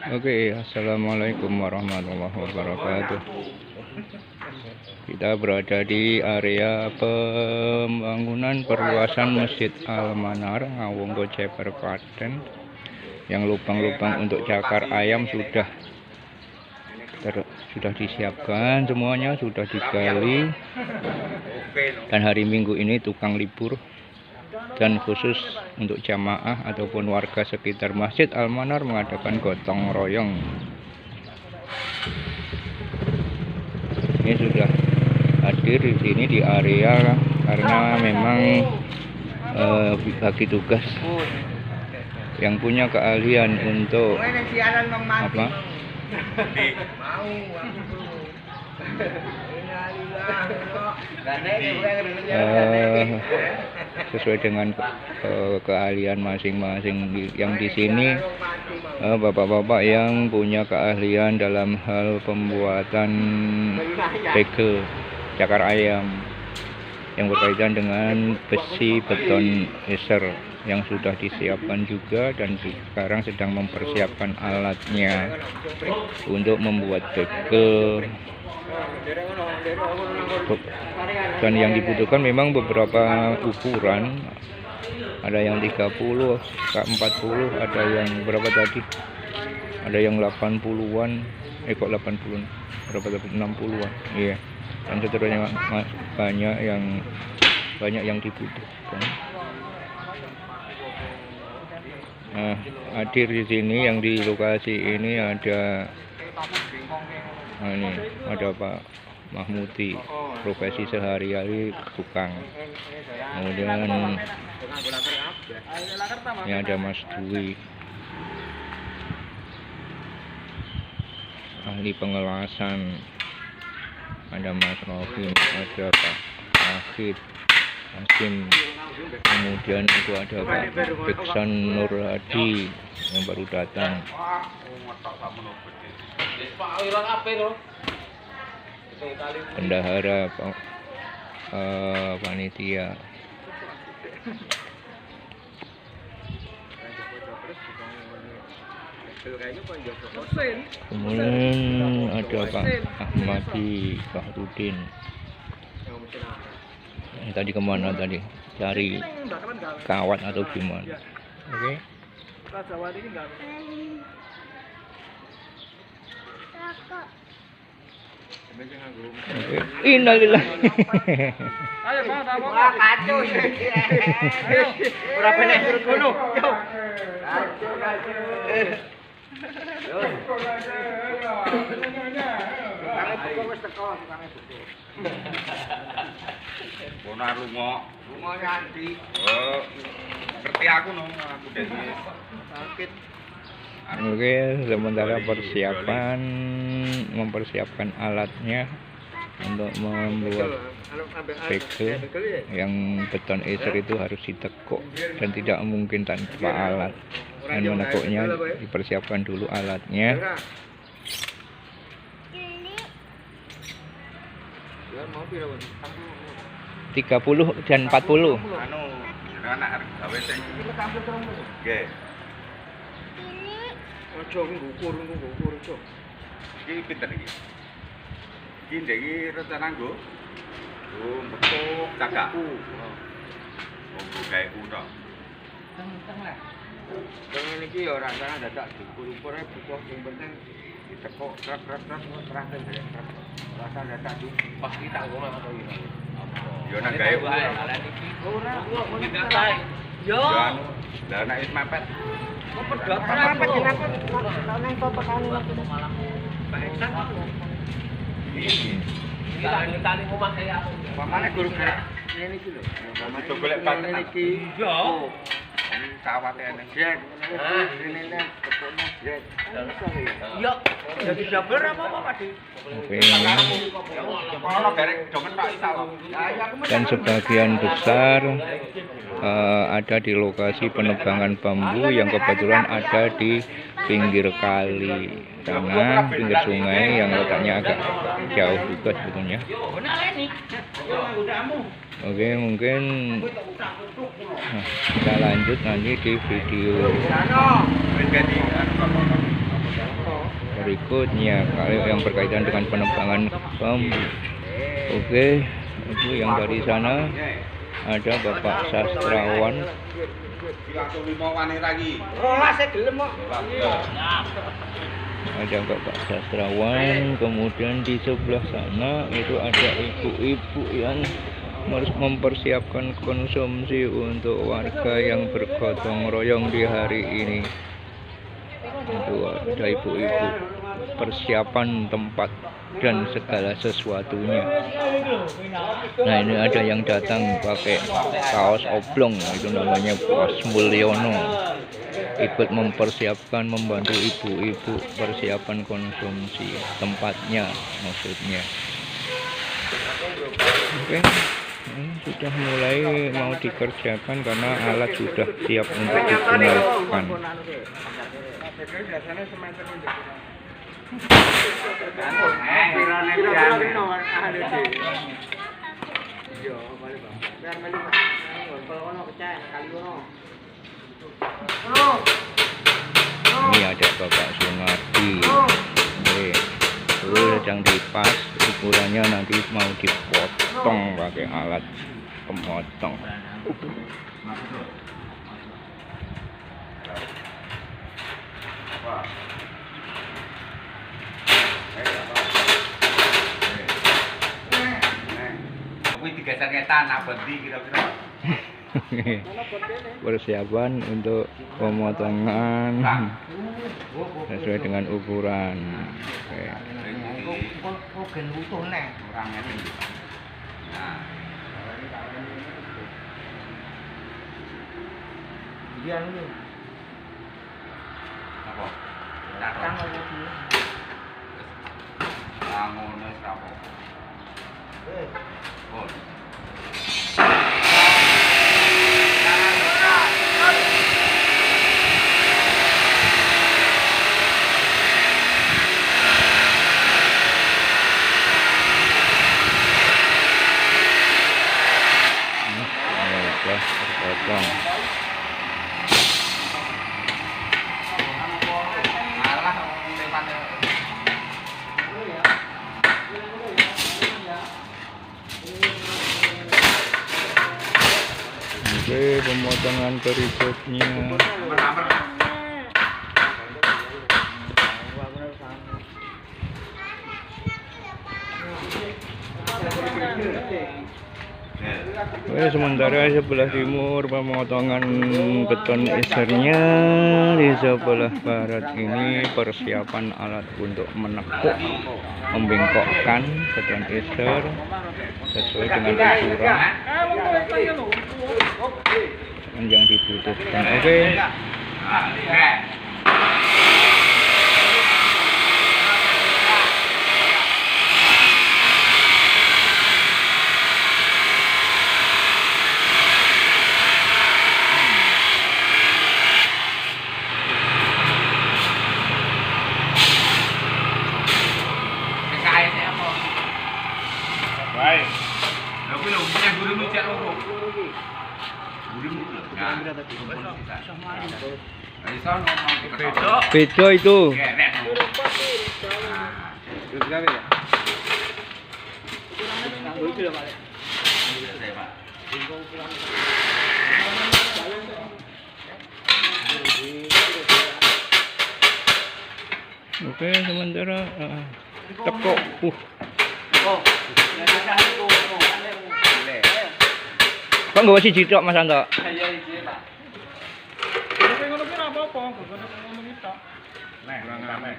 Oke, assalamualaikum warahmatullahi wabarakatuh. Kita berada di area pembangunan perluasan Masjid Al-Manar, Ngawonggo, Ceper, Klaten. Yang lubang-lubang untuk cakar ayam sudah disiapkan, semuanya sudah digali. Dan hari Minggu ini tukang libur. Dan khusus untuk jamaah ataupun warga sekitar Masjid Al-Manar mengadakan gotong royong. Ini sudah hadir di sini di area karena memang bagi tugas yang punya keahlian untuk apa? Sesuai dengan keahlian masing-masing yang di sini, bapak-bapak yang punya keahlian dalam hal pembuatan bagel cakar ayam yang berkaitan dengan besi beton eser yang sudah disiapkan juga, dan sekarang sedang mempersiapkan alatnya untuk membuat bagel. Dan yang dibutuhkan memang beberapa ukuran, ada yang 30, 40, ada yang berapa tadi, ada yang 80-an, kok 80-an, berapa tadi, 60-an, iya. Dan seterusnya banyak yang dibutuhkan. Nah, hadir di sini yang di lokasi ini ada Pak Mahmudi, profesi sehari-hari tukang. Kemudian ini ada Mas Dwi, ahli pengelasan. Ada Mas Robin, ada Pak Akhid Hasim, kemudian itu ada Pak Beksan Nur Hadi yang baru datang. Bendahara panitia. Kemudian ada Pak Ahmadi Fahrudin. Tadi kemana tadi? Cari kawat atau gimana? Oke. Innalillah. Ayo Bang, kacau. Berapa nek turun gunung? Yo. Bonar lunga nganti. Oh, ngerti aku no, aku dene sakit. Oke, sementara mempersiapkan alatnya untuk membuat bagel yang beton eser itu harus ditekuk dan tidak mungkin tanpa alat. Dan menekuknya dipersiapkan dulu alatnya. 30 dan 40. Anak arep gawe sing nggih. Ojo ngukur ojo. Iki pinter iki. Iki ndek iki rencana nggo. Bentuk cagak. Gawe kuda. Teng lah. Teng iki ora rencana dadak diukur-ukure butuh sing penting ditekuk trek-trek terakhir. Rasa dadak di pas kita ngomong atau iki. Yo nang gawe alat iki. Ora, yo. Lah nek wis mepet. Kok pedot mepet jenengku. Nang foto kan malam. Pak Eksan. Iki tani omah saya. Pamane guru gerak ngene iki lho. Pamane golek paten iki. Yo. Kawate eneng. Jek. Rene tekone jek. Yo. Jadi double apa Pak Di? Oke. Dan sebagian besar ada di lokasi penebangan bambu yang kebetulan ada di pinggir kali, karena pinggir sungai yang letaknya agak jauh juga sebetulnya. Oke, mungkin kita lanjut nanti di video berikutnya kalau yang berkaitan dengan penebangan bambu. Oke, itu yang dari sana ada Bapak Sastrawan. Ada Bapak Sastrawan, kemudian di sebelah sana itu ada ibu-ibu yang mempersiapkan konsumsi untuk warga yang bergotong royong di hari ini. Itu ada ibu-ibu persiapan tempat dan segala sesuatunya. Nah, ini ada yang datang pakai kaos oblong, itu namanya Bos Mulyono, ikut mempersiapkan, membantu ibu-ibu persiapan konsumsi tempatnya maksudnya. Oke, ini sudah mulai mau dikerjakan karena alat sudah siap untuk digunakan. Ini ada Bapak Sunardi. Itu sedang dipas, ukurannya nanti mau dipotong pakai alat pemotong. Persiapan untuk pemotongan sesuai dengan ukuran. Terpotong. Oke, pemotongan berikutnya. Oke, sementara sebelah timur pemotongan beton esernya, di sebelah barat ini persiapan alat untuk menekuk, membengkokkan beton eser sesuai dengan ukuran yang dibutuhkan. Oke. Baik. Aku lu punya guru micak lu. Guru lu. Beda itu. Oke, sementara tekuk. Kok nggak sih jitok Mas Anto?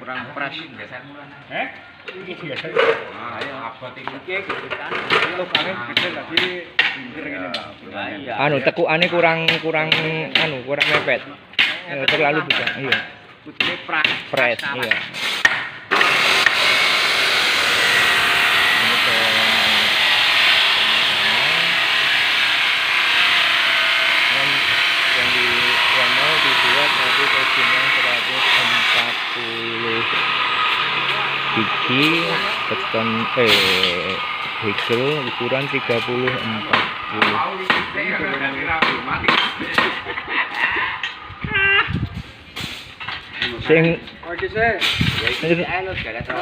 Kurang pras. Anu tekukane kurang mepet. Terlalu besar. Iya. Pres, iya. Yang mau dibuat nanti tojinnya 140 biji beton hegel ukuran 30x40. Sing Oke sih. Ya iki anu gak ada.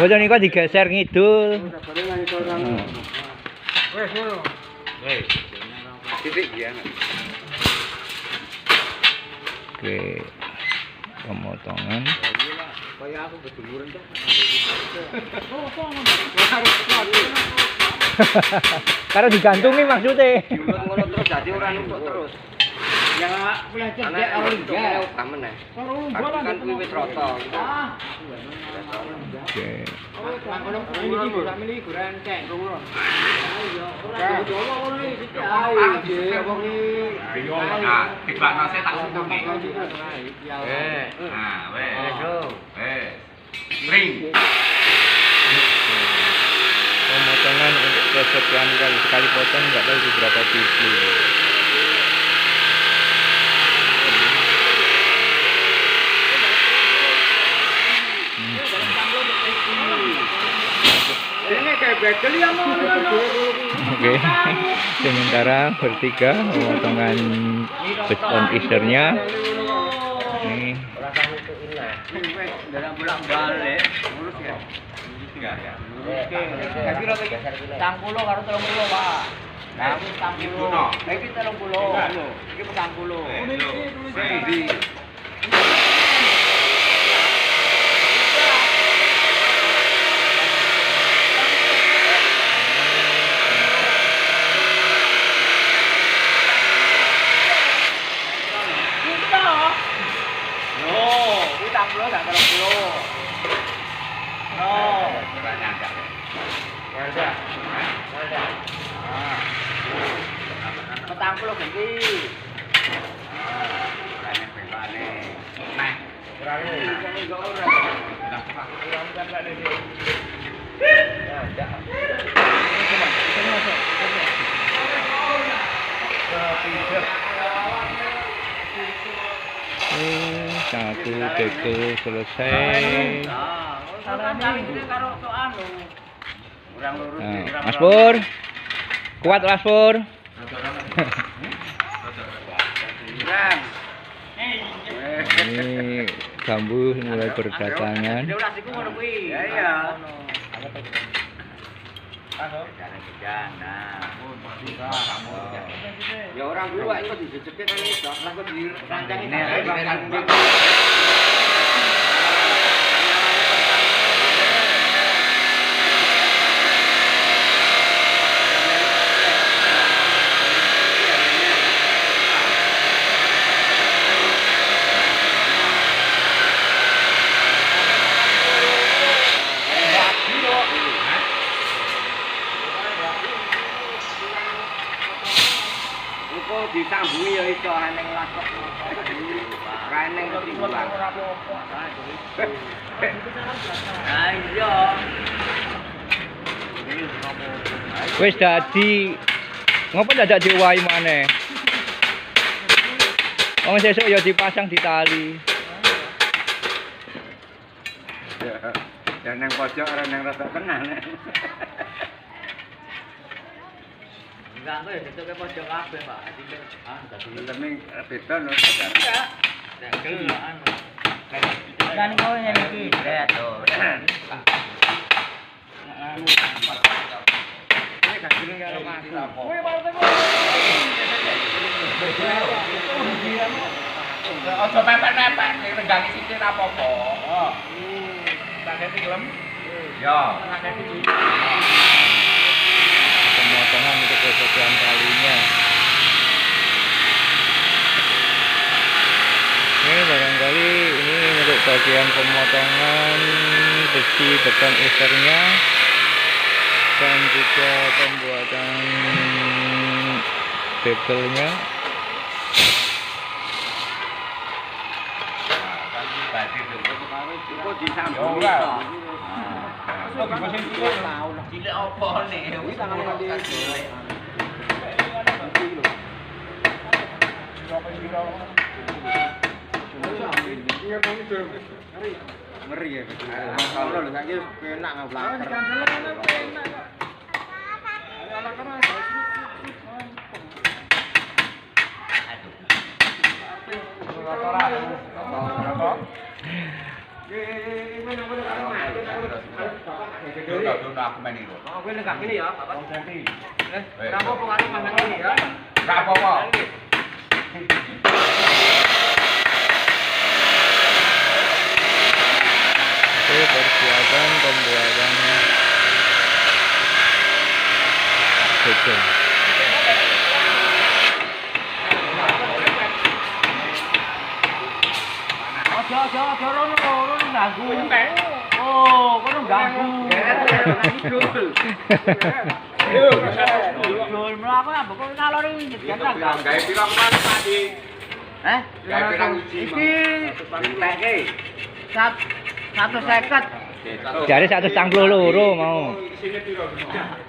bocah niku digeser ngidul. Wes ngono. Wes. Titik ya. Oke. Pemotongan. Kayak aku beduluran tuh. Karena digantungi maksudnya. Ngono terus dadi ora numpuk terus. Ya belajar dia awal enggak kamen ya. Kan kuwi wis rata. Oke. Pemotongan untuk kesekian kali sekali potong nggak tahu berapa biji. Ini kayak bekel ya mau. Oke, sementara bertiga pemotongan base on easternya. Ini Dalam pulang balik, ngurus ya. Enggak ya. Tapi rata iki 90 karo 30, Pak. Nah, 90. Iki 30. Iki 40. Di petang puluh ganti. satu bekel selesai. Nah, Mas Pur, kuat Mas Pur. Ini bambu mulai berdatangan. Ya orang dua itu dijejeknya kan itu, lah kok dirancangin. Disambungi ya iso eneng lakok. Ra eneng timbulan. Ah iya. Wis dadi ngopo dadak diwahi maneh? Wong sesuk ya dipasang di tali. Ya nang pojok ora nang rada tengah nek. Enggak kok ya dituke pojok kabeh, Pak. Dadi temen beda lho. Enggak. Kan kok yang iki lihat tuh. Ini kasih karo aku. Kowe baru teko. Ojo pepet-pepet ning renggangi sithik apa-apa. Oh. Tak ganti gelem. Ya. Pemotongan untuk kesekian kalinya. Ini barangkali ini untuk bagian pemotongan besi beton esternya dan juga pembuatan bekelnya. Kok disambung iso. Cilik opo nih? Wis tangane cilik. Ngeri ya. Kalau lho saiki enak ngablaker. Oke, persiapan pembuatan beton. Ojo rono ganggu. Oh, kono ganggu. Dul mlaku ambek kok ngalor iki jeneng. Gawe pira kemarin Pakdi? Gawe pirang iki teke. 150. Jare 192 mau.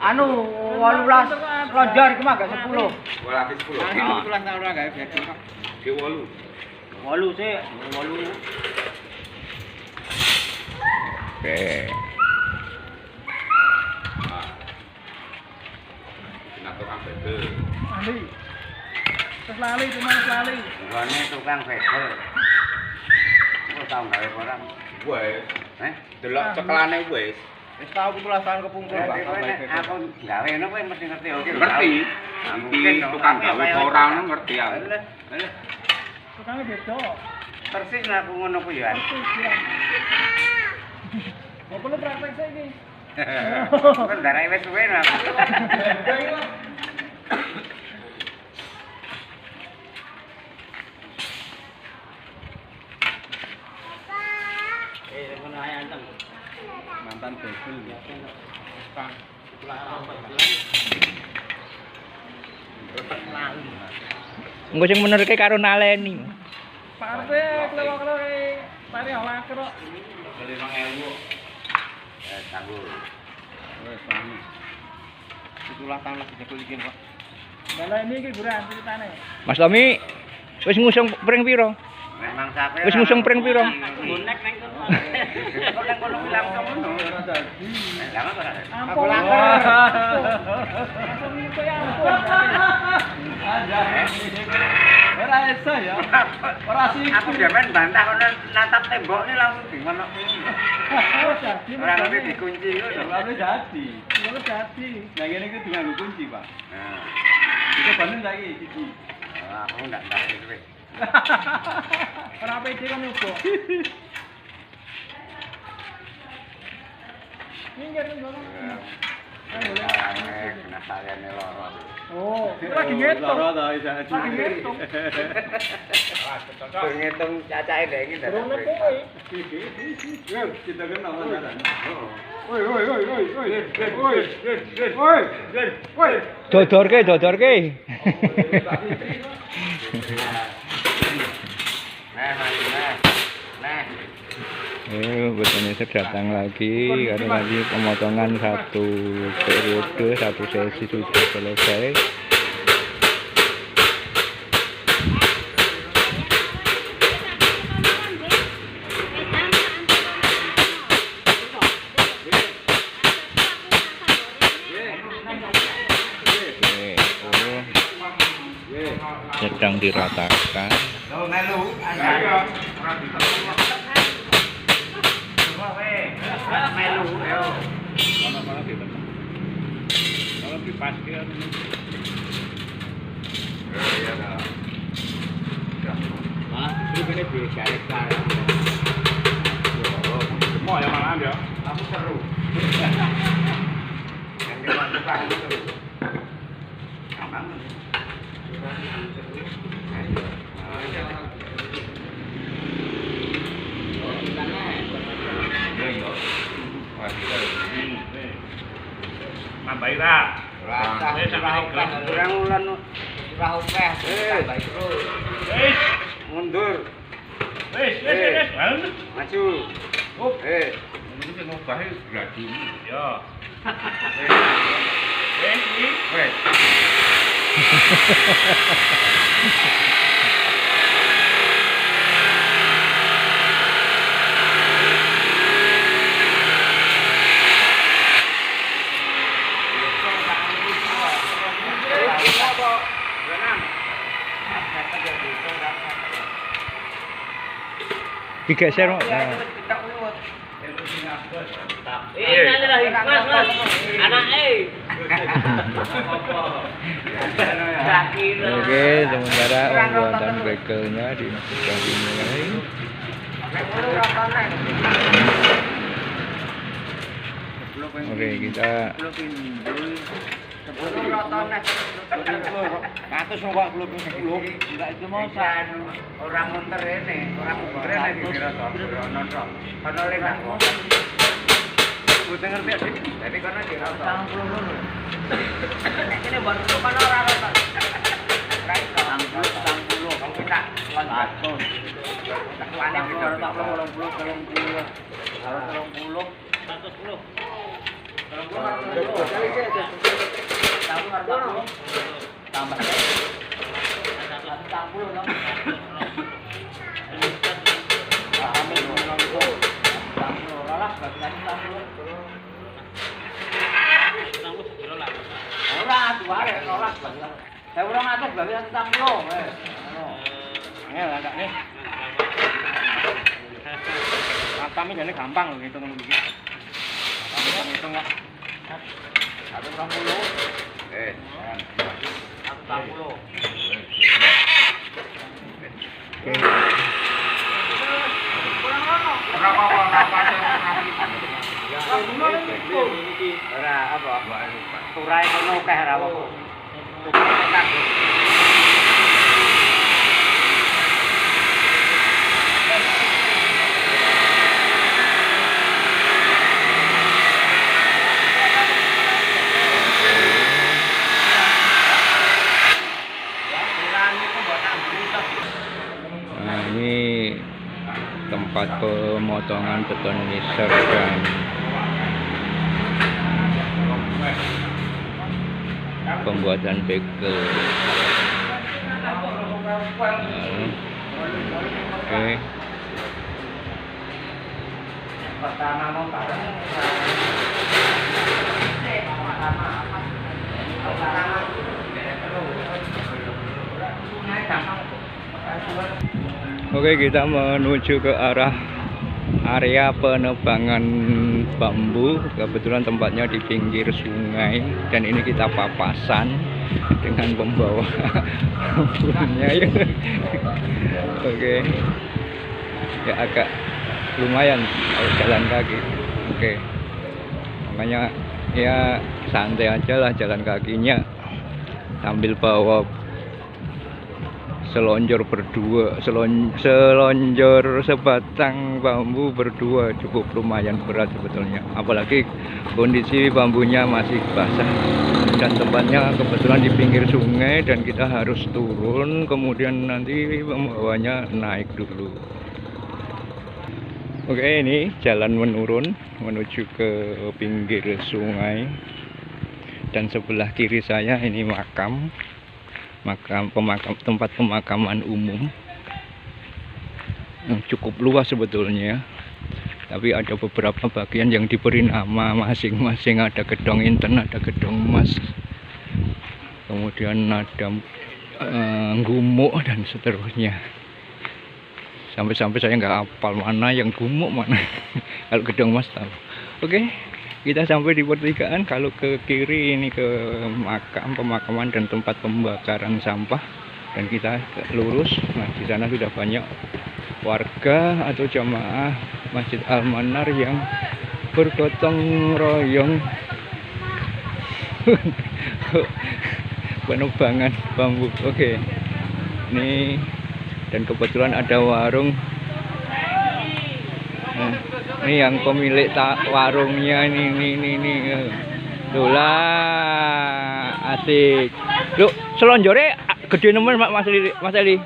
Anu 18 lonjor iki mah gak 10. Ora 10. Kebetulan tak ora gawe biasa. Ge 8. 8 sih, 8. Oke. Tukang bedel. Ali. Terus lali cuma lali. Bukannya tukang bedel. Kok tau gawe orang? Wes. Delok cekelane wis. Wis tau 17 tahun kepungkur Pak. Aku gawe ngono kowe mesti ngerti oke. Ngerti. Mungkin tukang gawe ora ngono ngerti aku. Tukangnya beda. Persis aku ngono ku ya. Kok perlu praktek saiki? Kan darai wis suwe aku. Mantan bedel. Engko sing menerke karo naleni. Parpe kelo-kelo pare olah kero. Beli 2000. Tangguh. Wes sami. 17 tahun lagi jekul iki, Pak. Lah ini iki buran ceritane. Mas Tommy wis ngusung pring piro? Memang sampe. Wis ngusung pring piro? Bonek nang kono. Kok nang kono bilang kono. Ora dadi. Lah kok ora. Ampun. Langsung itu ya ampun. Ora iso ya. Ora sih. Aku jaman bantah kono natap tembok ini langsung gimana kuwi. Ora ngerti dikunci ngono. Ora jadi. Ora jadi. Lah ngene iki dianggo kunci, Pak. Nah. Iku bener saiki siji. Aku ndak ngerti kuwi. Ora pede kan ugo. Minggir ngono. Kena sayane loro. Oh, itu lagi ngitung. Lagi ngitung. Ngitung cacake dhek iki. Durung kowe. Kita kan nama jalan. Dodorke. Nah. Betulnya datang lagi karena lagi pemotongan satu periode, satu sesi sudah selesai. Sedang diratakan. Mau yang mana dia? Aku seru. Yang depan itu seru. Tambahi ra. Kurang ulan rahu teh. Tambah terus. Wis, Mundur. wis. Maju. Ini sing ngobahe gladi. Yo. Wis, Wes. Digeser, Mak. Nah. Oke, sementara pembuatan begelnya sudah dimulai. Oke, kita orang monter ini, orang monter ini dikira nonton. Kalau lewat udah ngerti sih. Tapi karena dia tahu. Ini baru kan orang rata. Kayak 60. Kamu minta langsung. Tak wani bisa 80 30. Harus 30. 140. Tambah. 140 dong. Saya orang atas bagi 60. Ini agak nih. Kami jadi gampang loh hitung begini. Kami hitung lah. 160. 160. Ora apa? Turai kono akeh ora apa. Nah, ini tempat pemotongan beton niser dan pembuatan bagel. Oke. Oke, kita menuju ke arah area penebangan bambu. Kebetulan tempatnya di pinggir sungai dan ini kita papasan dengan pembawa bambunya ya. Oke. Ya agak lumayan kalau jalan kaki. Oke. Makanya ya santai aja lah jalan kakinya sambil bawa selonjor berdua, selonjor sebatang bambu berdua cukup lumayan berat sebetulnya, apalagi kondisi bambunya masih basah dan tempatnya kebetulan di pinggir sungai dan kita harus turun kemudian nanti pembawanya naik dulu. Oke, ini jalan menurun menuju ke pinggir sungai dan sebelah kiri saya ini tempat pemakaman umum yang cukup luas sebetulnya, tapi ada beberapa bagian yang diberi nama masing-masing. Ada gedung inten, ada gedung emas, kemudian ada gumuk dan seterusnya. Sampai-sampai saya nggak hafal mana yang gumuk mana. Kalau gedung emas tahu. Oke. Kita sampai di pertigaan. Kalau ke kiri ini ke pemakaman dan tempat pembakaran sampah, dan kita lurus. Nah, di sana sudah banyak warga atau jamaah Masjid Al-Manar yang bergotong royong penebangan bambu. Oke. Ini dan kebetulan ada warung. Ini yang pemilik warungnya ini. Dolah asik. Lu selonjore gede nemen Mas Eli.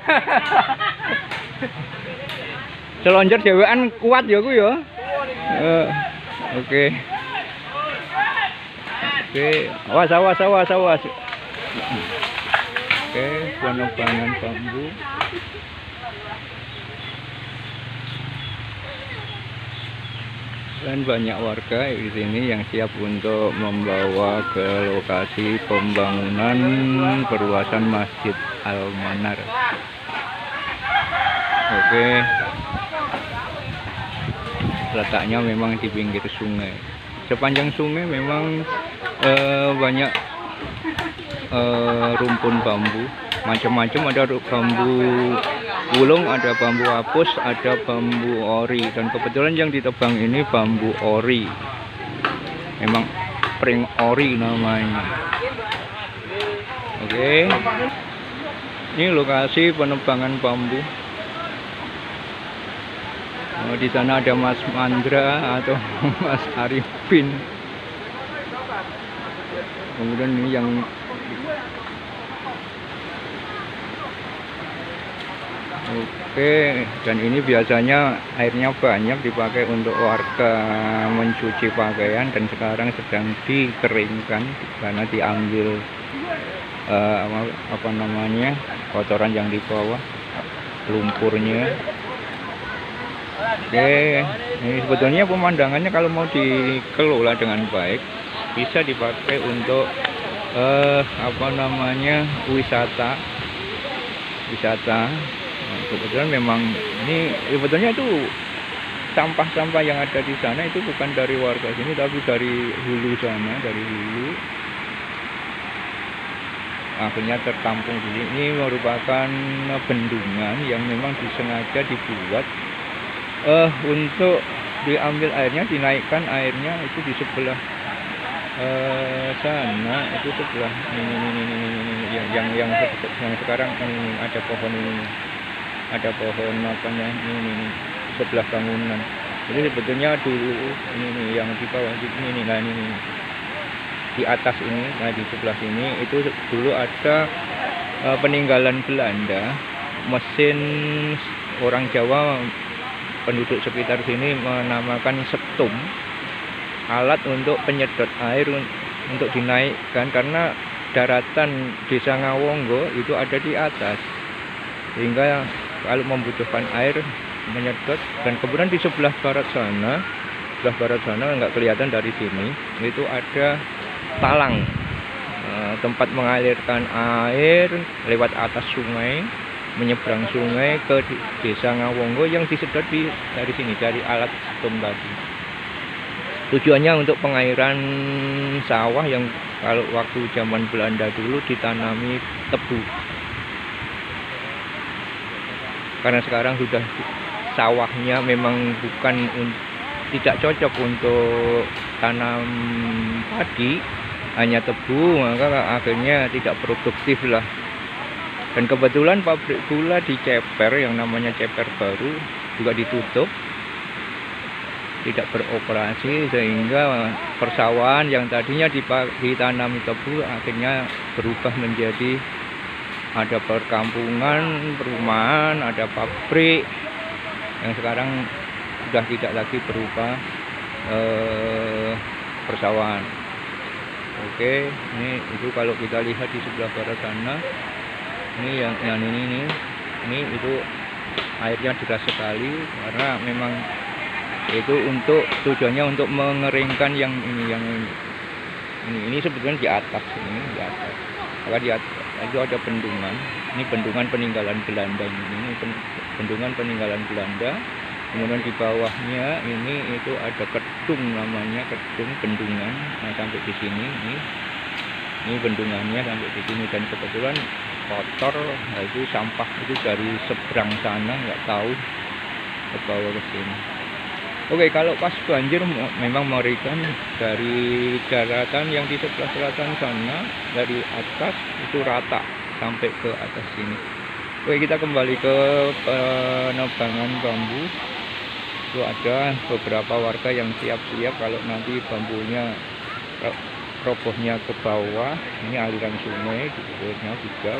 Selonjor dewekan kuat ya ku ya. Oke. Awas. Oke, penebangan bambu. Dan banyak warga di sini yang siap untuk membawa ke lokasi pembangunan perluasan Masjid Al-Manar. Oke. letaknya memang di pinggir sungai. Sepanjang sungai memang banyak rumpun bambu, macam-macam. Ada bambu gulung, ada bambu apus, ada bambu ori, dan kebetulan yang ditebang ini bambu ori, memang pring ori namanya. Oke, ini lokasi penebangan bambu. Di sana ada Mas Mandra atau Mas Arifin. Kemudian ini yang oke, dan ini biasanya airnya banyak dipakai untuk warga mencuci pakaian, dan sekarang sedang dikeringkan karena diambil apa namanya, kotoran yang di bawah, lumpurnya. Oke, ini sebetulnya pemandangannya kalau mau dikelola dengan baik bisa dipakai untuk apa namanya, wisata. Nah, kebetulan memang ini sebetulnya itu sampah-sampah yang ada di sana itu bukan dari warga sini, tapi dari hulu sana, dari hulu. Akhirnya tertampung di sini. Ini merupakan bendungan yang memang disengaja dibuat untuk diambil airnya, dinaikkan airnya itu di sebelah sana, itu sebelah ini yang sekarang ini ada pohon ini, ada pohon apanya ini sebelah bangunan. Jadi sebetulnya dulu ini yang di bawah ini, nah ini di atas ini, nah di sebelah sini itu dulu ada peninggalan Belanda, mesin orang Jawa. Penduduk sekitar sini menamakan setum, alat untuk penyedot air untuk dinaikkan, karena daratan Desa Ngawonggo itu ada di atas, sehingga kalau membutuhkan air menyedot. Dan kemudian di sebelah barat sana nggak kelihatan dari sini, itu ada talang, tempat mengalirkan air lewat atas sungai, menyeberang sungai ke Desa Ngawonggo yang disedot dari sini, dari alat setum tadi. Tujuannya untuk pengairan sawah yang kalau waktu zaman Belanda dulu ditanami tebu. Karena sekarang sudah sawahnya memang tidak cocok untuk tanam padi, hanya tebu, maka akhirnya tidak produktif lah. Dan kebetulan pabrik gula di Ceper yang namanya Ceper Baru juga ditutup, tidak beroperasi, sehingga persawahan yang tadinya ditanami tebu akhirnya berubah menjadi ada perkampungan, perumahan, ada pabrik yang sekarang sudah tidak lagi berupa persawahan. Oke, ini itu kalau kita lihat di sebelah barat sana. Ini yang ini itu airnya deras sekali, karena memang itu untuk tujuannya untuk mengeringkan yang ini sebetulnya di atas ini, di atas. Maka di atas itu ada bendungan. Ini bendungan peninggalan Belanda, ini bendungan peninggalan Belanda. Kemudian di bawahnya ini itu ada kedung, namanya kedung bendungan. Nah, sampai di sini ini bendungannya sampai di sini, dan kebetulan kotor, nah itu sampah itu dari seberang sana nggak tahu ke bawah ke sini. Oke, kalau pas banjir memang mengerikan. Dari daratan yang di sebelah selatan sana, dari atas itu rata sampai ke atas sini. Oke, kita kembali ke penebangan bambu. Itu ada beberapa warga yang siap-siap kalau nanti bambunya robohnya ke bawah. Ini aliran sungai di bawahnya juga,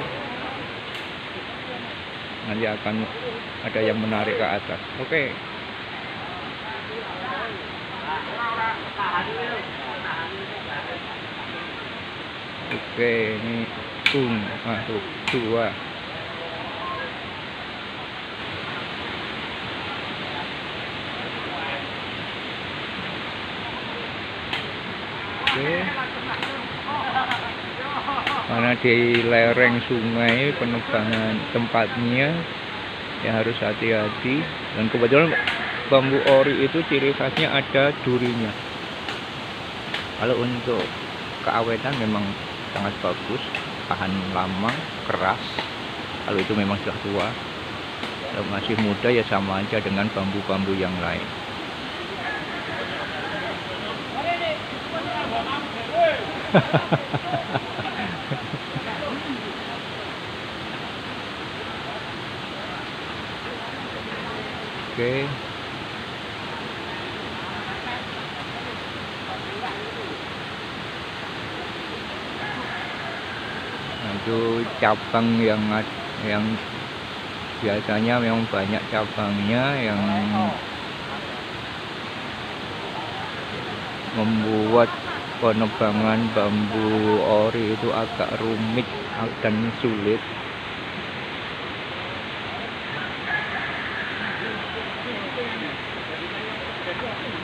nanti akan ada yang menarik ke atas. Oke. Oke, ini masuk dua. Karena di lereng sungai penebangan tempatnya ya harus hati-hati. Dan kebetulan bambu ori itu ciri khasnya ada durinya. Kalau untuk keawetan memang sangat bagus, tahan lama, keras. Kalau itu memang sudah tua. Kalau masih muda ya sama aja dengan bambu-bambu yang lain. Oke. Nah, itu cabang yang biasanya memang banyak cabangnya, yang membuat penebangan bambu ori itu agak rumit dan sulit.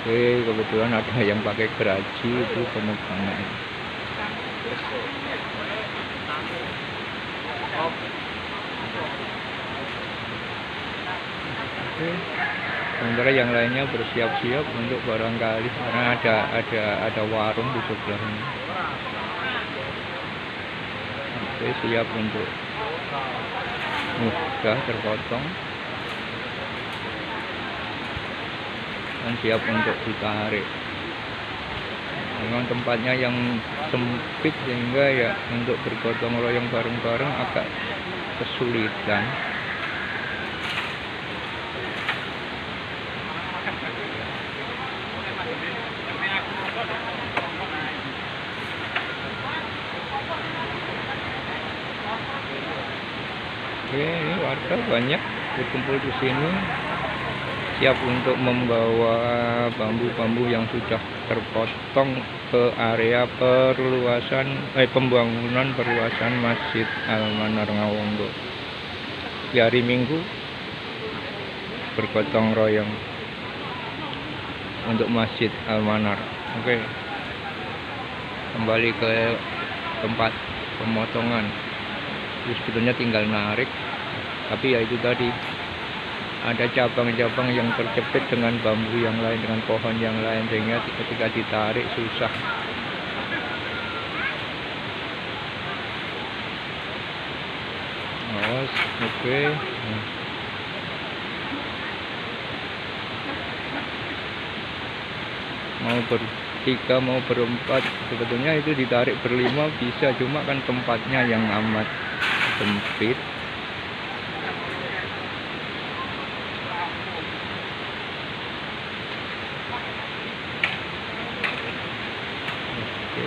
Oke, kebetulan ada yang pakai geraji itu penebangan. Oke. Sementara yang lainnya bersiap-siap untuk barangkali karena ada warung di sebelahnya. Oke, siap untuk sudah terpotong dan siap untuk ditarik. Memang tempatnya yang sempit sehingga ya untuk bergotong royong bareng-bareng agak kesulitan. Oke, ini warga banyak berkumpul di sini, siap untuk membawa bambu-bambu yang sudah terpotong ke area pembangunan perluasan Masjid Al-Manar Ngawonggo. Di hari Minggu bergotong royong untuk Masjid Al-Manar. Oke, kembali ke tempat pemotongan. Jadi sebetulnya tinggal narik, tapi ya itu tadi, ada cabang-cabang yang terjepit dengan bambu yang lain, dengan pohon yang lain, sehingga ketika ditarik susah. Awas, oke. Mau bertiga, mau berempat, sebetulnya itu ditarik berlima bisa, cuma kan tempatnya yang amat sempit. Oke.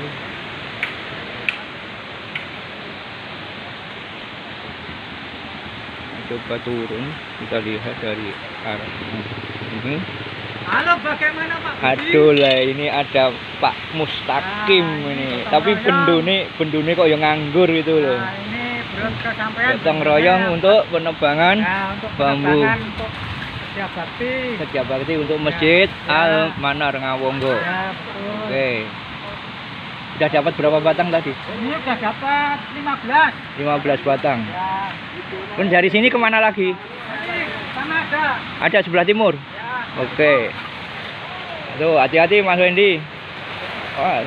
Coba turun, kita lihat dari arah ini. Halo, bagaimana Pak Budi? Aduh lah, ini ada Pak Mustaqim ini, tapi bendune kok yang nganggur itu loh. Nah, ini belum kesampaian. Gotong royong untuk penebangan untuk bambu. penebangan untuk setiap bakti. Setiap bakti untuk Masjid Al-Manar Ngawonggo. Ya, betul. Oke. Sudah dapat berapa batang tadi? Ini udah dapat 15. 15 batang. Ya. Dan dari sini kemana lagi? Ini sana ada. Ada sebelah timur. Ya. Oke. Tuh, hati-hati Mas Wendy. Wah.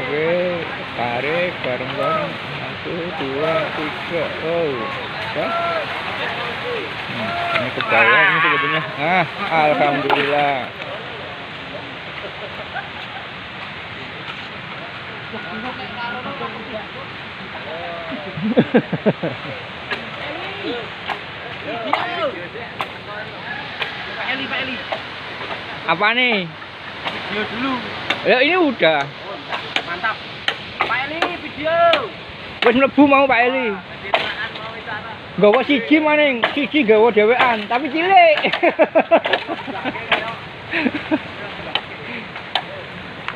Oke, tarik bareng-bareng. 1, 2, 3. Oh. Ya. Ini ke bawah ini sebetulnya. Alhamdulillah. Pak Eli. Apa nih? Video dulu. Ya ini udah. Mantap. Pak Eli video. Wis mlebu mau Pak Eli. Gawa siji maning, siji gawa dhewean, tapi cilik.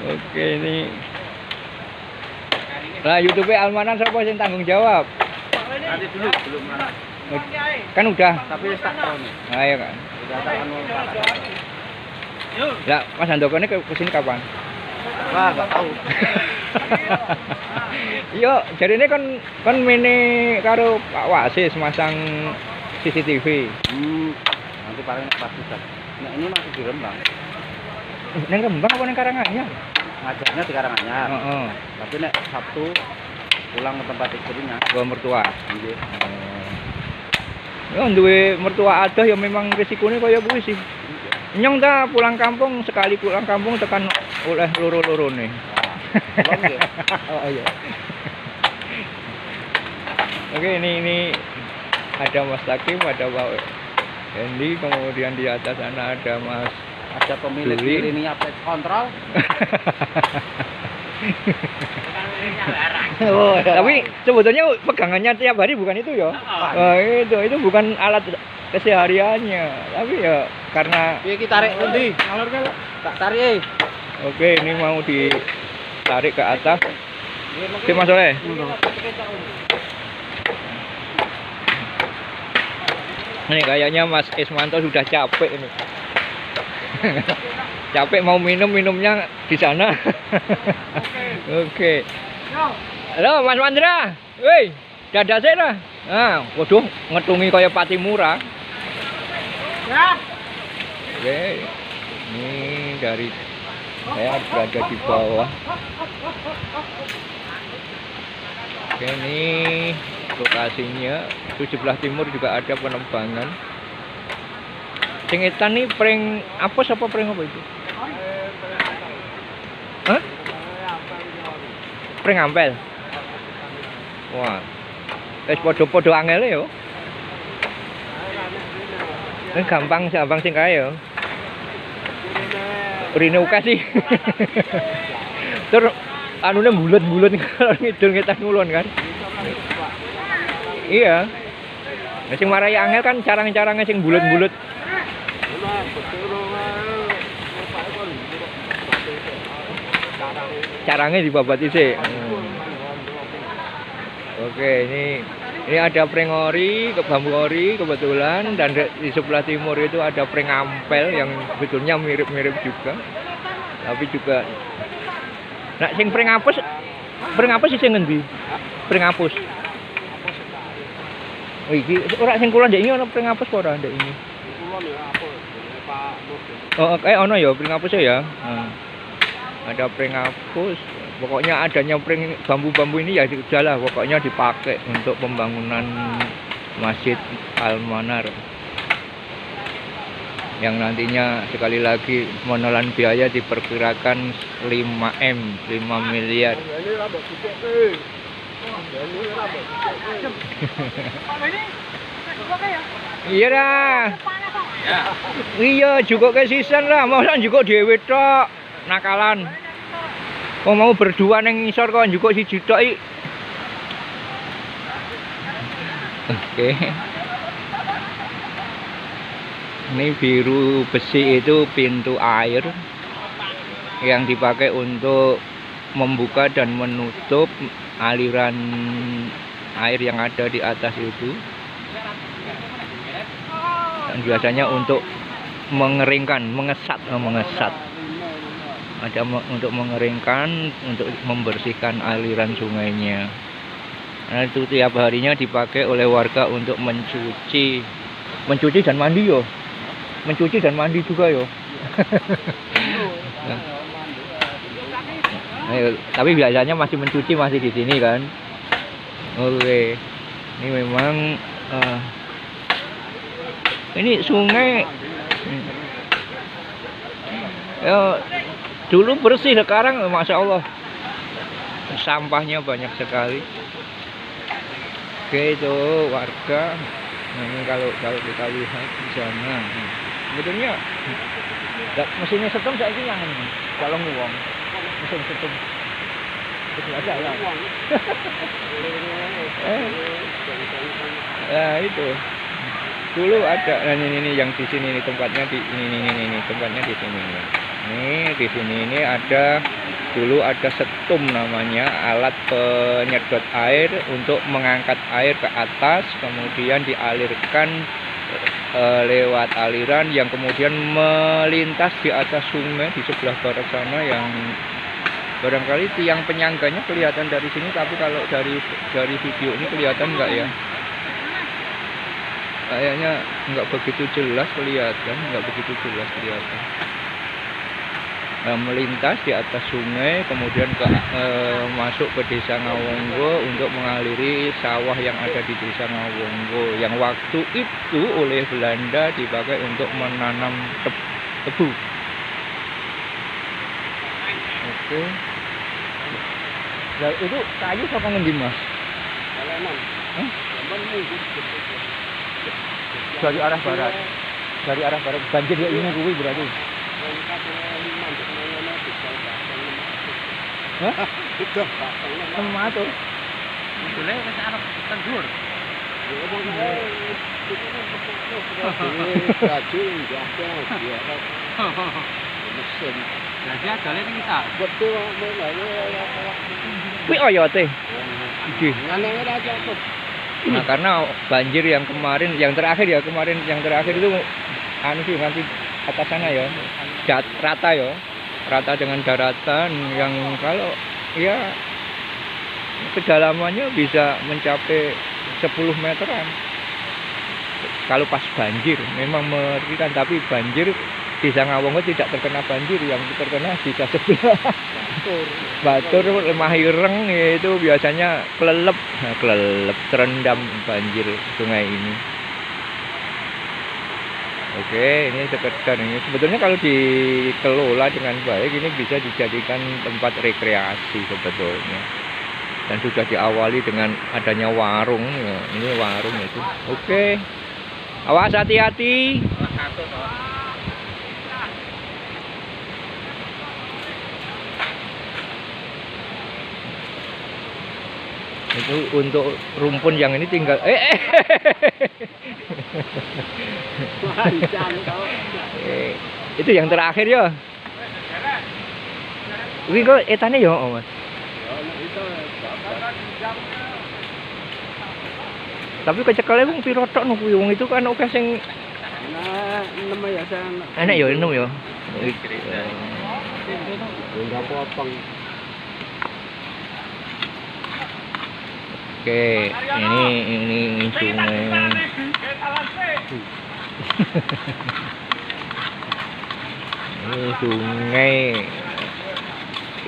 Oke, ini. Nah, YouTube Al-Manar siapa yang tanggung jawab? Nanti dulu belum. Kan udah. Tapi tak tahu nih. Nah, ya kan. Udah tak anu. Lah, Mas Handoko ini ke sini kapan? Wah, enggak tahu. Yo, jadi ini kan mene karo Pak Wasis masang CCTV. Nanti paling pas sudah. Nah, ini masih di Rembang. Neng Rembang apa neng Karanganyar? Ngajarnya di Karanganyar. Heeh. Tapi nek Sabtu pulang ke tempat istrinya. Gua mertua. Nggih. Ya duwe mertua adoh ya memang risikone kaya kuwi sih. Nyong ta pulang kampung, sekali pulang kampung tekan oleh loro-lorone. Pulang nggih. Oh iya. Oke, ini ada Mas Takim, ada Pak Hendy, kemudian di atas sana ada Mas Ada pemilik Juli. ini update kontrol. Oh, tapi sebetulnya pegangannya tiap hari bukan itu ya. Itu bukan alat kesehariannya. Tapi ya karena Piye ki tarik pundi? Tak tarik. oke, ini mau ditarik ke atas. Oke, Mas Soleh. Ini kayaknya Mas Ismanto sudah capek ini. Capek mau minumnya di sana. Oke. Halo Mas Mandra. Woi, dadah sih lah. Nah, waduh ngetungi kaya pati murah. Oke. Ini dari saya berada di bawah. Oke, ini lokasinya itu sebelah timur juga ada penerbangan. Sing etan nih pring apus apa pring apa itu? Hah? Pring ampel. Wah. Wis padha-padha angele yo. Ini gampang sing kae yo. Rine uka sih. Tur anune bulet-bulet kalau ngidul ngetan ngulon kan. Iya. Nah, sing marai angel kan carang-carangnya sing bulet-bulet. Carangnya dibabat isi. Oke, ini ada pring ori, bambu ori kebetulan, dan di sebelah timur itu ada pring ampel yang sebetulnya mirip-mirip juga. Tapi juga nah sing pring apus sing ngendi? Pring apus. Oh iki ora sing kula ndek iki ana pring apus apa ora ndek ini? Oh, ono ya pring apus ya. Ada pring apus. Pokoknya adanya pring bambu-bambu ini ya sudahlah, pokoknya dipakai untuk pembangunan Masjid Al-Manar. Yang nantinya sekali lagi menelan biaya diperkirakan 5 miliar. Iya dah. Iya juga ke season lah, masa juga dhewe tok nakalan. Kok mau berdua neng ngisor kok juga siji tok iki. Oke. Ini biru besi itu pintu air yang dipakai untuk membuka dan menutup aliran air yang ada di atas itu. Dan biasanya untuk mengeringkan, mengesat. Ada untuk mengeringkan, untuk membersihkan aliran sungainya. Nah, itu tiap harinya dipakai oleh warga untuk mencuci dan mandi yo. Mencuci dan mandi juga yo. Nah, tapi biasanya masih mencuci masih di sini kan. Oke. Ini memang ini sungai ya dulu bersih, sekarang masya Allah sampahnya banyak sekali. Oke, itu warga. Nah, ini kalau kita lihat di sana, sebetulnya mesinnya setem saya ini yang ini kalau nguang mesin setem itu ada ya. Nah, itu dulu ada. Nah, ini yang di sini ini tempatnya di ini tempatnya di sini. Nih di sini ini ada dulu ada setum namanya, alat penyedot air untuk mengangkat air ke atas, kemudian dialirkan lewat aliran yang kemudian melintas di atas sungai di sebelah barat sana, yang barangkali tiang penyangganya kelihatan dari sini, tapi kalau dari video ini kelihatan enggak ya? kayaknya nggak begitu jelas kelihatan, Nah, melintas di atas sungai, kemudian masuk ke desa Ngawonggo untuk mengaliri sawah yang ada di desa Ngawonggo yang waktu itu oleh Belanda dipakai untuk menanam tebu. Oke. Nah, itu kayu saka ngendi, Mas? Dari arah barat. Banjir ya ini kuwi berarti. Hah? Itu. Sama tuh. Boleh ke arah tendur. Kuwi oyote. Nah, karena banjir yang kemarin, yang terakhir itu anu sih nanti atas sana ya. Rata dengan daratan yang kalau ya kedalamannya bisa mencapai 10 meteran. Kalau pas banjir memang mengerikan, tapi banjir desa Ngawonggo tidak terkena banjir, yang terkena desa sebelah. Batur Lemah Ireng itu biasanya kelelep terendam banjir sungai ini. Oke, ini sekedar ini sebetulnya kalau dikelola dengan baik ini bisa dijadikan tempat rekreasi sebetulnya. Dan sudah diawali dengan adanya warung ya. Ini warung itu. Oke. Awas hati-hati. Itu untuk rumpun yang ini tinggal itu yang terakhir ya. Ini kok etane ya, Mas. Tapi kecekelnya wong piro tok no kuwi, wong itu kan oke sing enem ya san. Enak ya enem ya. Enggak apa-apa. Oke, ini sungai. Ini sungai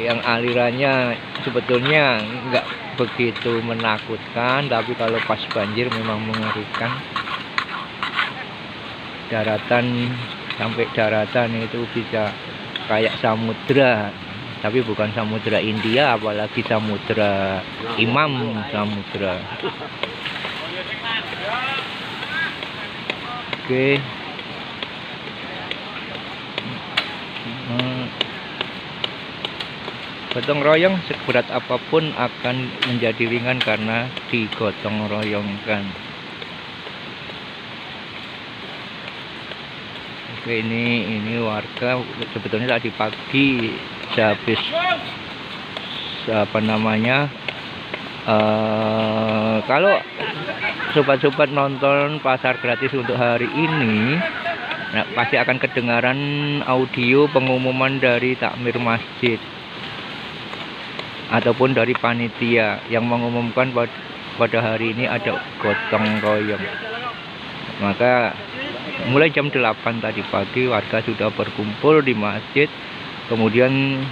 yang alirannya sebetulnya nggak begitu menakutkan, tapi kalau pas banjir memang mengerikan. Daratan sampai daratan itu bisa kayak samudra. Tapi bukan samudra India, apalagi samudra Imam Samudra. Oke. Gotong royong seberat apapun akan menjadi ringan karena digotong royongkan. Oke, ini warga sebetulnya tadi pagi habis kalau sobat-sobat nonton pasar gratis untuk hari ini, nah, pasti akan kedengaran audio pengumuman dari takmir masjid ataupun dari panitia yang mengumumkan pada hari ini ada gotong royong. Maka mulai jam 8 tadi pagi warga sudah berkumpul di masjid. Kemudian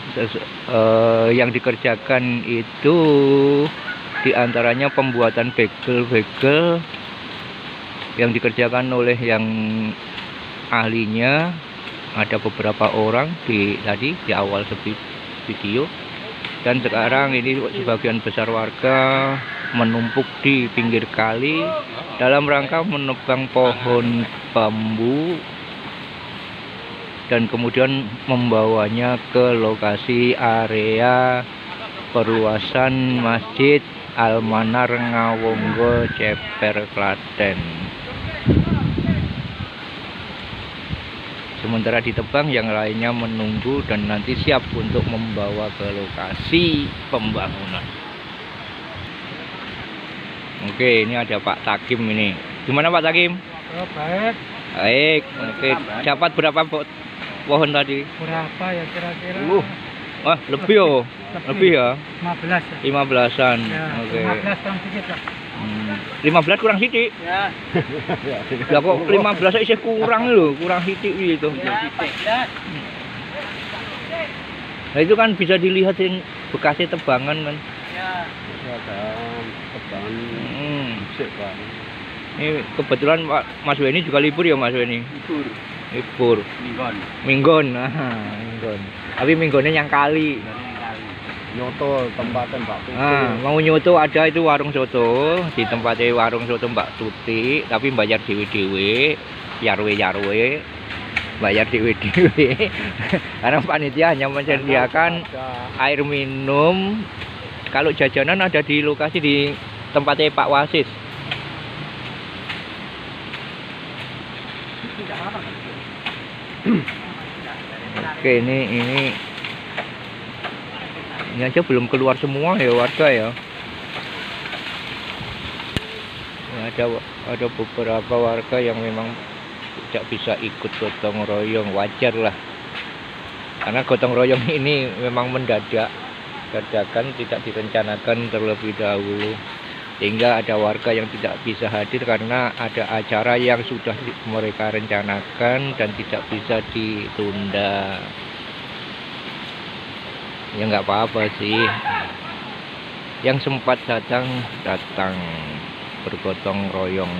yang dikerjakan itu diantaranya pembuatan bagel yang dikerjakan oleh yang ahlinya. Ada beberapa orang tadi di awal video, dan sekarang ini sebagian besar warga menumpuk di pinggir kali dalam rangka menebang pohon bambu dan kemudian membawanya ke lokasi area perluasan Masjid Al-Manar Ngawonggo, Ceper, Klaten. Sementara ditebang, yang lainnya menunggu dan nanti siap untuk membawa ke lokasi pembangunan. Oke, ini ada Pak Takim ini. Gimana Pak Takim? Oh, baik. Baik. Oke, dapat berapa pohon tadi? Berapa ya kira-kira? Wah, lebih ya? Lebih ya? 15 ya. 15-an. Ya, Oke. 15 tahun sedikit lah. 15 kurang sithik. Ya. Lah kok 15 isih kurang lho, kurang sithik gitu. Nah itu kan bisa dilihat yang bekasnya tebangan kan. Ya. Tebangan sik, Pak. Ini kebetulan Pak Mas Weni juga libur ya Mas Weni. Libur. Libur. Minggon. Minggon. Minggon. Tapi minggonnya yang kali. Nyoto tempatnya Mbak Tuti. Mau nyoto ada itu warung soto di tempatnya warung soto Mbak Tuti, tapi bayar dewe-dewe, yarwe-yarwe, bayar dewe-dewe. Karena panitia hanya menyediakan air minum. Kalau jajanan ada di lokasi di tempatnya Pak Wasis. Oke, ini aja belum keluar semua ya warga ya. Ada beberapa warga yang memang tidak bisa ikut gotong royong, wajar lah. Karena gotong royong ini memang dadakan, tidak direncanakan terlebih dahulu. Sehingga ada warga yang tidak bisa hadir karena ada acara yang sudah mereka rencanakan dan tidak bisa ditunda. Ya nggak apa-apa sih. Yang sempat datang bergotong royong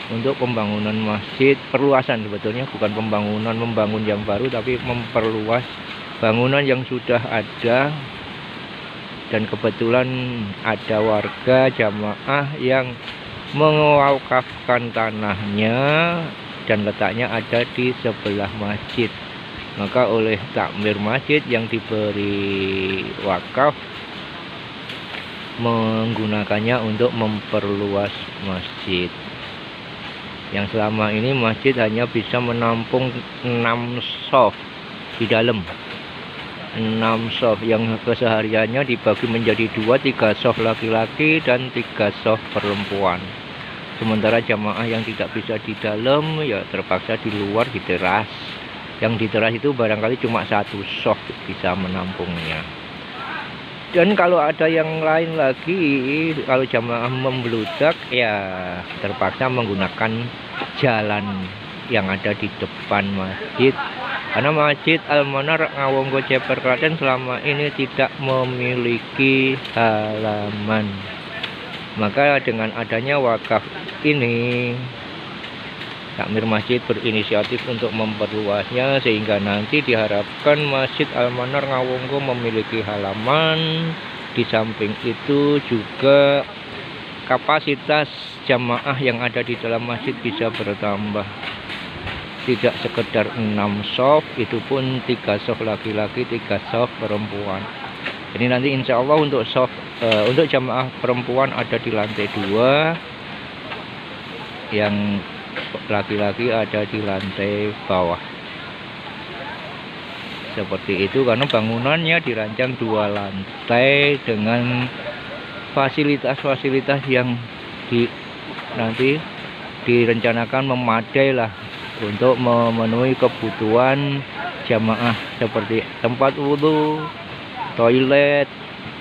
untuk pembangunan masjid, perluasan sebetulnya, bukan membangun yang baru, tapi memperluas bangunan yang sudah ada. Dan kebetulan ada warga jamaah yang mewakafkan tanahnya dan letaknya ada di sebelah masjid. Maka oleh takmir masjid yang diberi wakaf menggunakannya untuk memperluas masjid. Yang selama ini masjid hanya bisa menampung 6 shaf di dalam. 6 shaf yang kesehariannya dibagi menjadi 2-3 shaf laki-laki dan 3 shaf perempuan. Sementara jamaah yang tidak bisa di dalam ya terpaksa di luar di teras. Yang di teras itu barangkali cuma 1 shaf bisa menampungnya. Dan kalau ada yang lain lagi, kalau jamaah membludak ya terpaksa menggunakan jalan yang ada di depan masjid. Karena Masjid Al-Manar Ngawonggo Ceper Klaten selama ini tidak memiliki halaman. Maka dengan adanya wakaf ini, takmir masjid berinisiatif untuk memperluasnya sehingga nanti diharapkan Masjid Al-Manar Ngawonggo memiliki halaman. Di samping itu juga kapasitas jamaah yang ada di dalam masjid bisa bertambah. Tidak sekedar 6 shaf, itu pun 3 shaf laki-laki, 3 shaf perempuan. Jadi nanti insya Allah untuk untuk jamaah perempuan ada di lantai 2, yang laki-laki ada di lantai bawah. Seperti itu karena bangunannya dirancang 2 lantai dengan fasilitas-fasilitas yang nanti direncanakan memadai lah untuk memenuhi kebutuhan jamaah seperti tempat wudhu, toilet,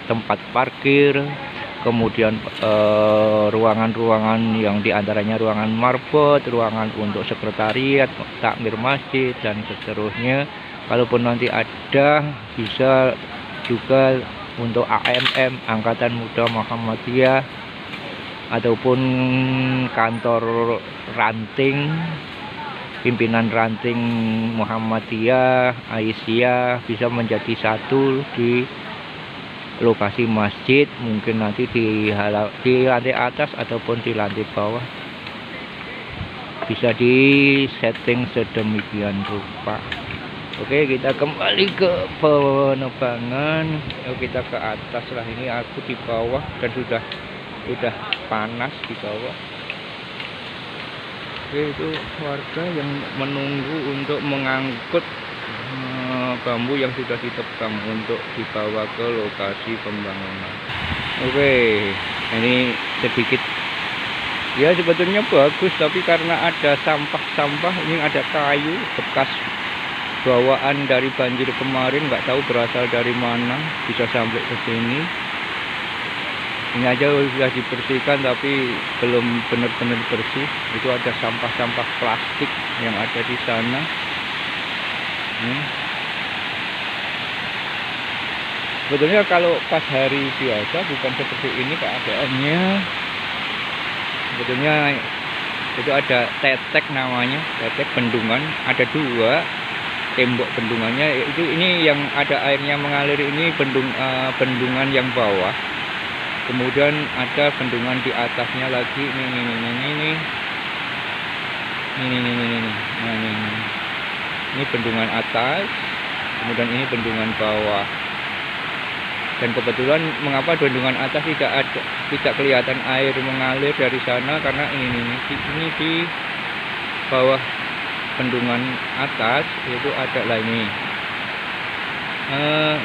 tempat parkir, kemudian ruangan-ruangan yang diantaranya ruangan marbot, ruangan untuk sekretariat, takmir masjid dan seterusnya. Kalaupun nanti ada, bisa juga untuk AMM, Angkatan Muda Muhammadiyah, ataupun kantor ranting, pimpinan ranting Muhammadiyah, Aisyah bisa menjadi satu di lokasi masjid, mungkin nanti di lantai atas ataupun di lantai bawah bisa di setting sedemikian rupa. Oke, kita kembali ke penerbangan. Yuk kita ke atas lah, ini aku di bawah dan sudah panas di bawah. Oke, itu warga yang menunggu untuk mengangkut bambu yang sudah ditebang untuk dibawa ke lokasi pembangunan. Oke, ini sedikit ya sebetulnya bagus, tapi karena ada sampah-sampah, ini ada kayu bekas bawaan dari banjir kemarin, nggak tahu berasal dari mana bisa sampai ke sini. Ini aja sudah dibersihkan tapi belum benar-benar bersih. Itu ada sampah-sampah plastik yang ada di sana. Sebetulnya kalau pas hari biasa bukan seperti ini keadaannya. Sebetulnya itu ada tetek namanya, tetek bendungan. Ada 2 tembok bendungannya. Ini yang ada airnya mengalir ini bendungan yang bawah. Kemudian ada bendungan di atasnya lagi. Ini bendungan atas. Kemudian ini bendungan bawah. Dan kebetulan mengapa bendungan atas tidak kelihatan air mengalir dari sana, karena ini di bawah bendungan atas itu ada lah ini. Nah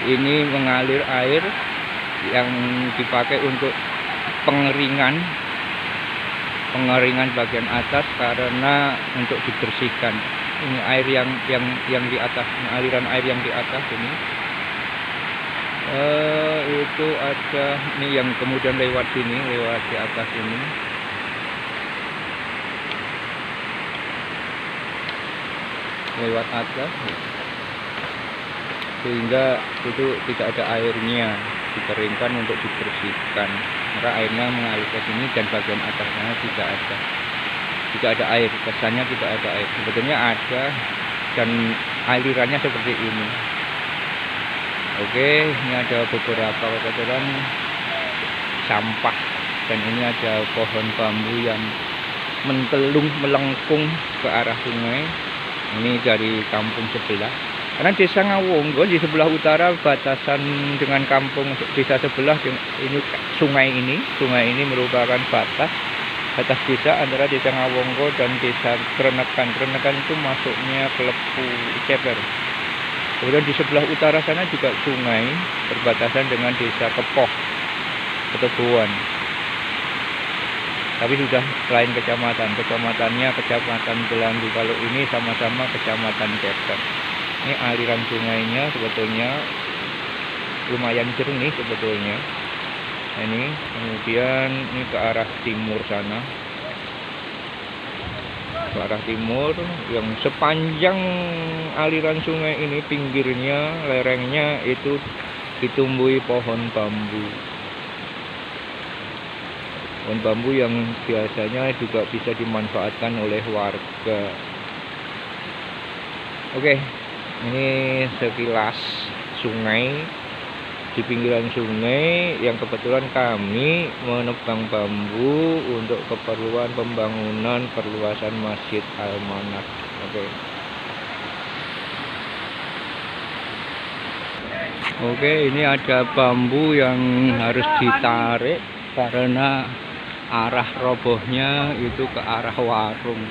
ini mengalir air yang dipakai untuk pengeringan bagian atas karena untuk dibersihkan. Ini air yang di atas, aliran air yang di atas ini. Itu ada ini yang kemudian lewat sini, lewat di atas ini. Lewat atas sehingga itu tidak ada airnya, dikeringkan untuk dibersihkan. Maka airnya mengalir ke sini dan bagian atasnya tidak ada air, kesannya tidak ada air. Sebetulnya ada dan alirannya seperti ini. Oke, ini ada beberapa kotoran sampah dan ini ada pohon bambu yang melengkung ke arah sungai. Ini dari kampung sebelah. Karena desa Ngawonggo di sebelah utara batasan dengan kampung desa sebelah, ini sungai ini merupakan batas desa antara desa Ngawonggo dan desa Krenekan. Krenekan itu masuknya ke Lepu Ceper. Kemudian di sebelah utara sana juga sungai berbatasan dengan desa Kepoh, Keteguan. Tapi sudah lain kecamatannya Kecamatan Gelandu. Kalau ini sama-sama Kecamatan Ceper. Ini aliran sungainya sebetulnya lumayan jernih sebetulnya. Ini kemudian ini ke arah timur sana, ke arah timur yang sepanjang aliran sungai ini pinggirnya, lerengnya itu ditumbuhi pohon bambu. Pohon bambu yang biasanya juga bisa dimanfaatkan oleh warga. Oke. Ini sekilas sungai, di pinggiran sungai yang kebetulan kami menebang bambu untuk keperluan pembangunan perluasan Masjid Al-Manaf. Oke, ini ada bambu yang harus ditarik karena arah robohnya itu ke arah warung.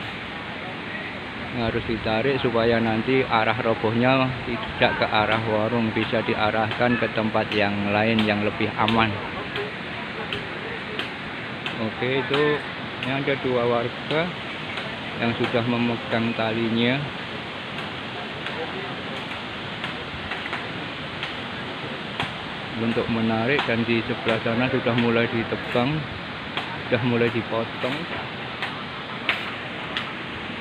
Harus ditarik supaya nanti arah robohnya tidak ke arah warung, bisa diarahkan ke tempat yang lain yang lebih aman. Oke, itu ini ada 2 warga yang sudah memegang talinya. Untuk menarik, dan di sebelah sana sudah mulai ditebang, sudah mulai dipotong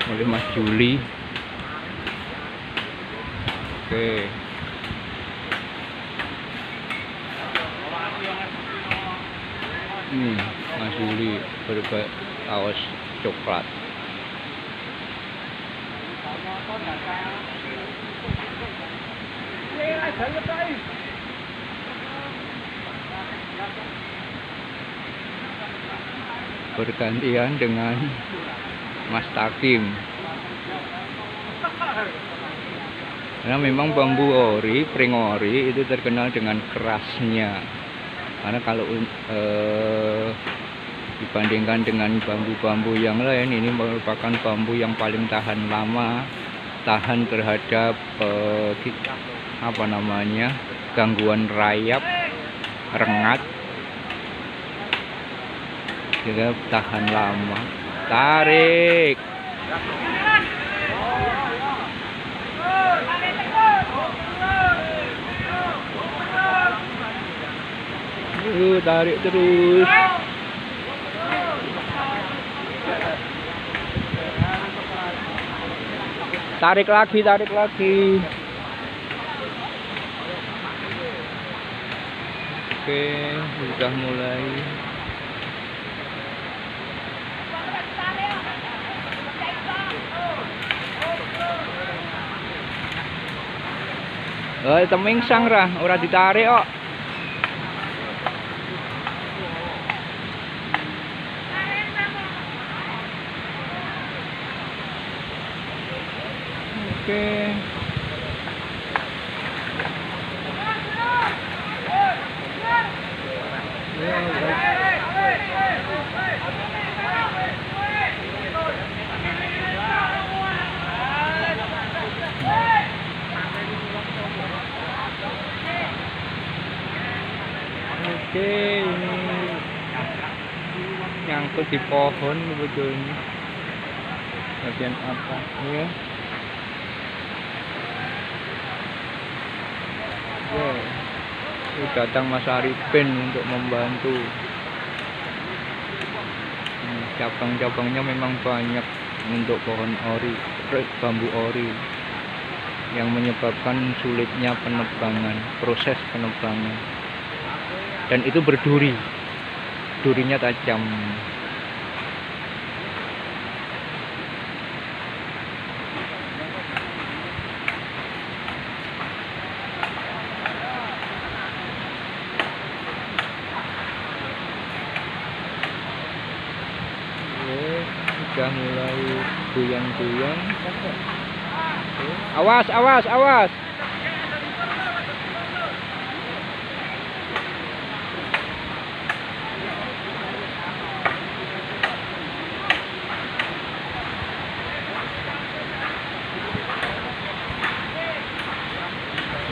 oleh Mas Juli. Oke. Ini Mas Juli berkaos coklat. Bergantian dengan Mas Takim. Karena memang bambu ori, pring ori itu terkenal dengan kerasnya. Karena kalau dibandingkan dengan bambu-bambu yang lain, ini merupakan bambu yang paling tahan lama, tahan terhadap gangguan rayap, rengat, juga tahan lama. Tarik. Tarik terus. Tarik lagi, tarik lagi. Oke, sudah mulai. Teming sang ra, ora ditarik kok. Oke. Oke, ini nyangkut di pohon sebetulnya. Bagian atasnya. Datang Mas Arifin untuk membantu. Cabang-cabangnya memang banyak untuk pohon ori, bambu ori, yang menyebabkan sulitnya penebangan, proses penebangan. Dan itu berduri, durinya tajam. Sudah mulai goyang-goyang. Awas, awas, awas.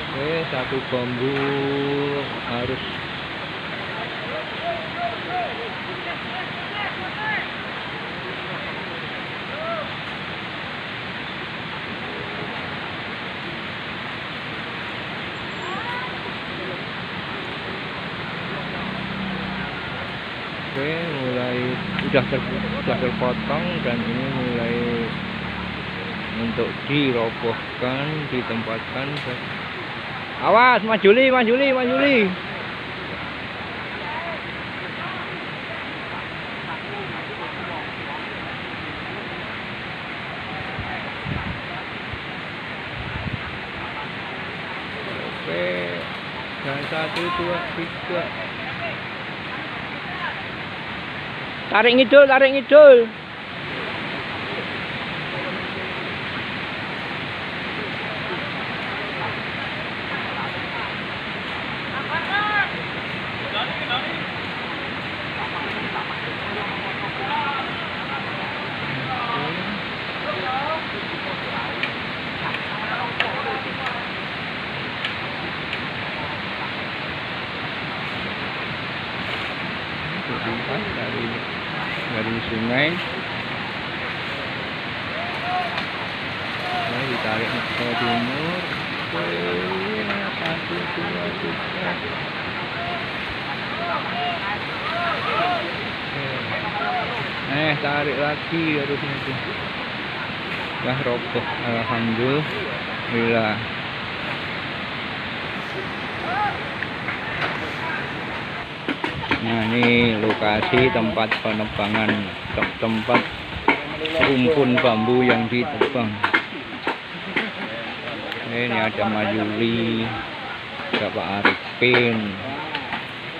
Oke, satu bambu harus mulai sudah terpotong dan ini mulai untuk dirobohkan, ditempatkan. Awas, majuli, majuli, majuli. Oke, dan 1, 2, 3. Tarik ngidul, tarik ngidul. Dari sungai, ditarik ke timur. 1, 2, 3. Tarik lagi harusnya tuh. Dah roboh, alhamdulillah. Nah, ini lokasi tempat penebangan, tempat rumpun bambu yang ditebang. Ini ada Majuli, ada Pak Arifin,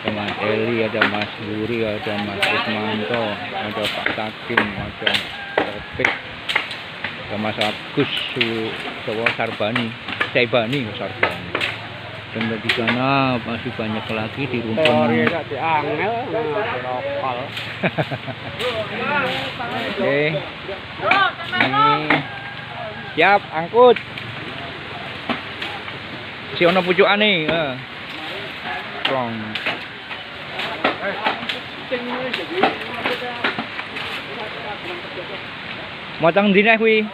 ada Mas Eli, ada Mas Buri, ada Mas Ismanto, ada Pak Takim, ada Topik, ada Mas Agus, Sarbani, Sarbani. Dan di sana masih banyak lagi di rumpun. Oke, ini siap angkut. Si ono pucukan nih. Plong. Motong dina kuwi.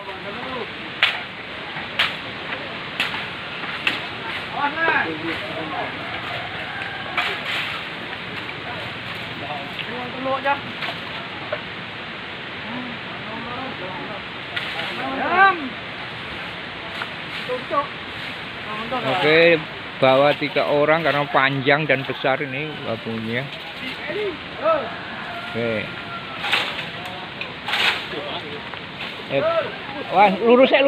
dulu aja. Oke, bawa 3 orang karena panjang dan besar ini bambunya. Oke. Wah, lurus ae.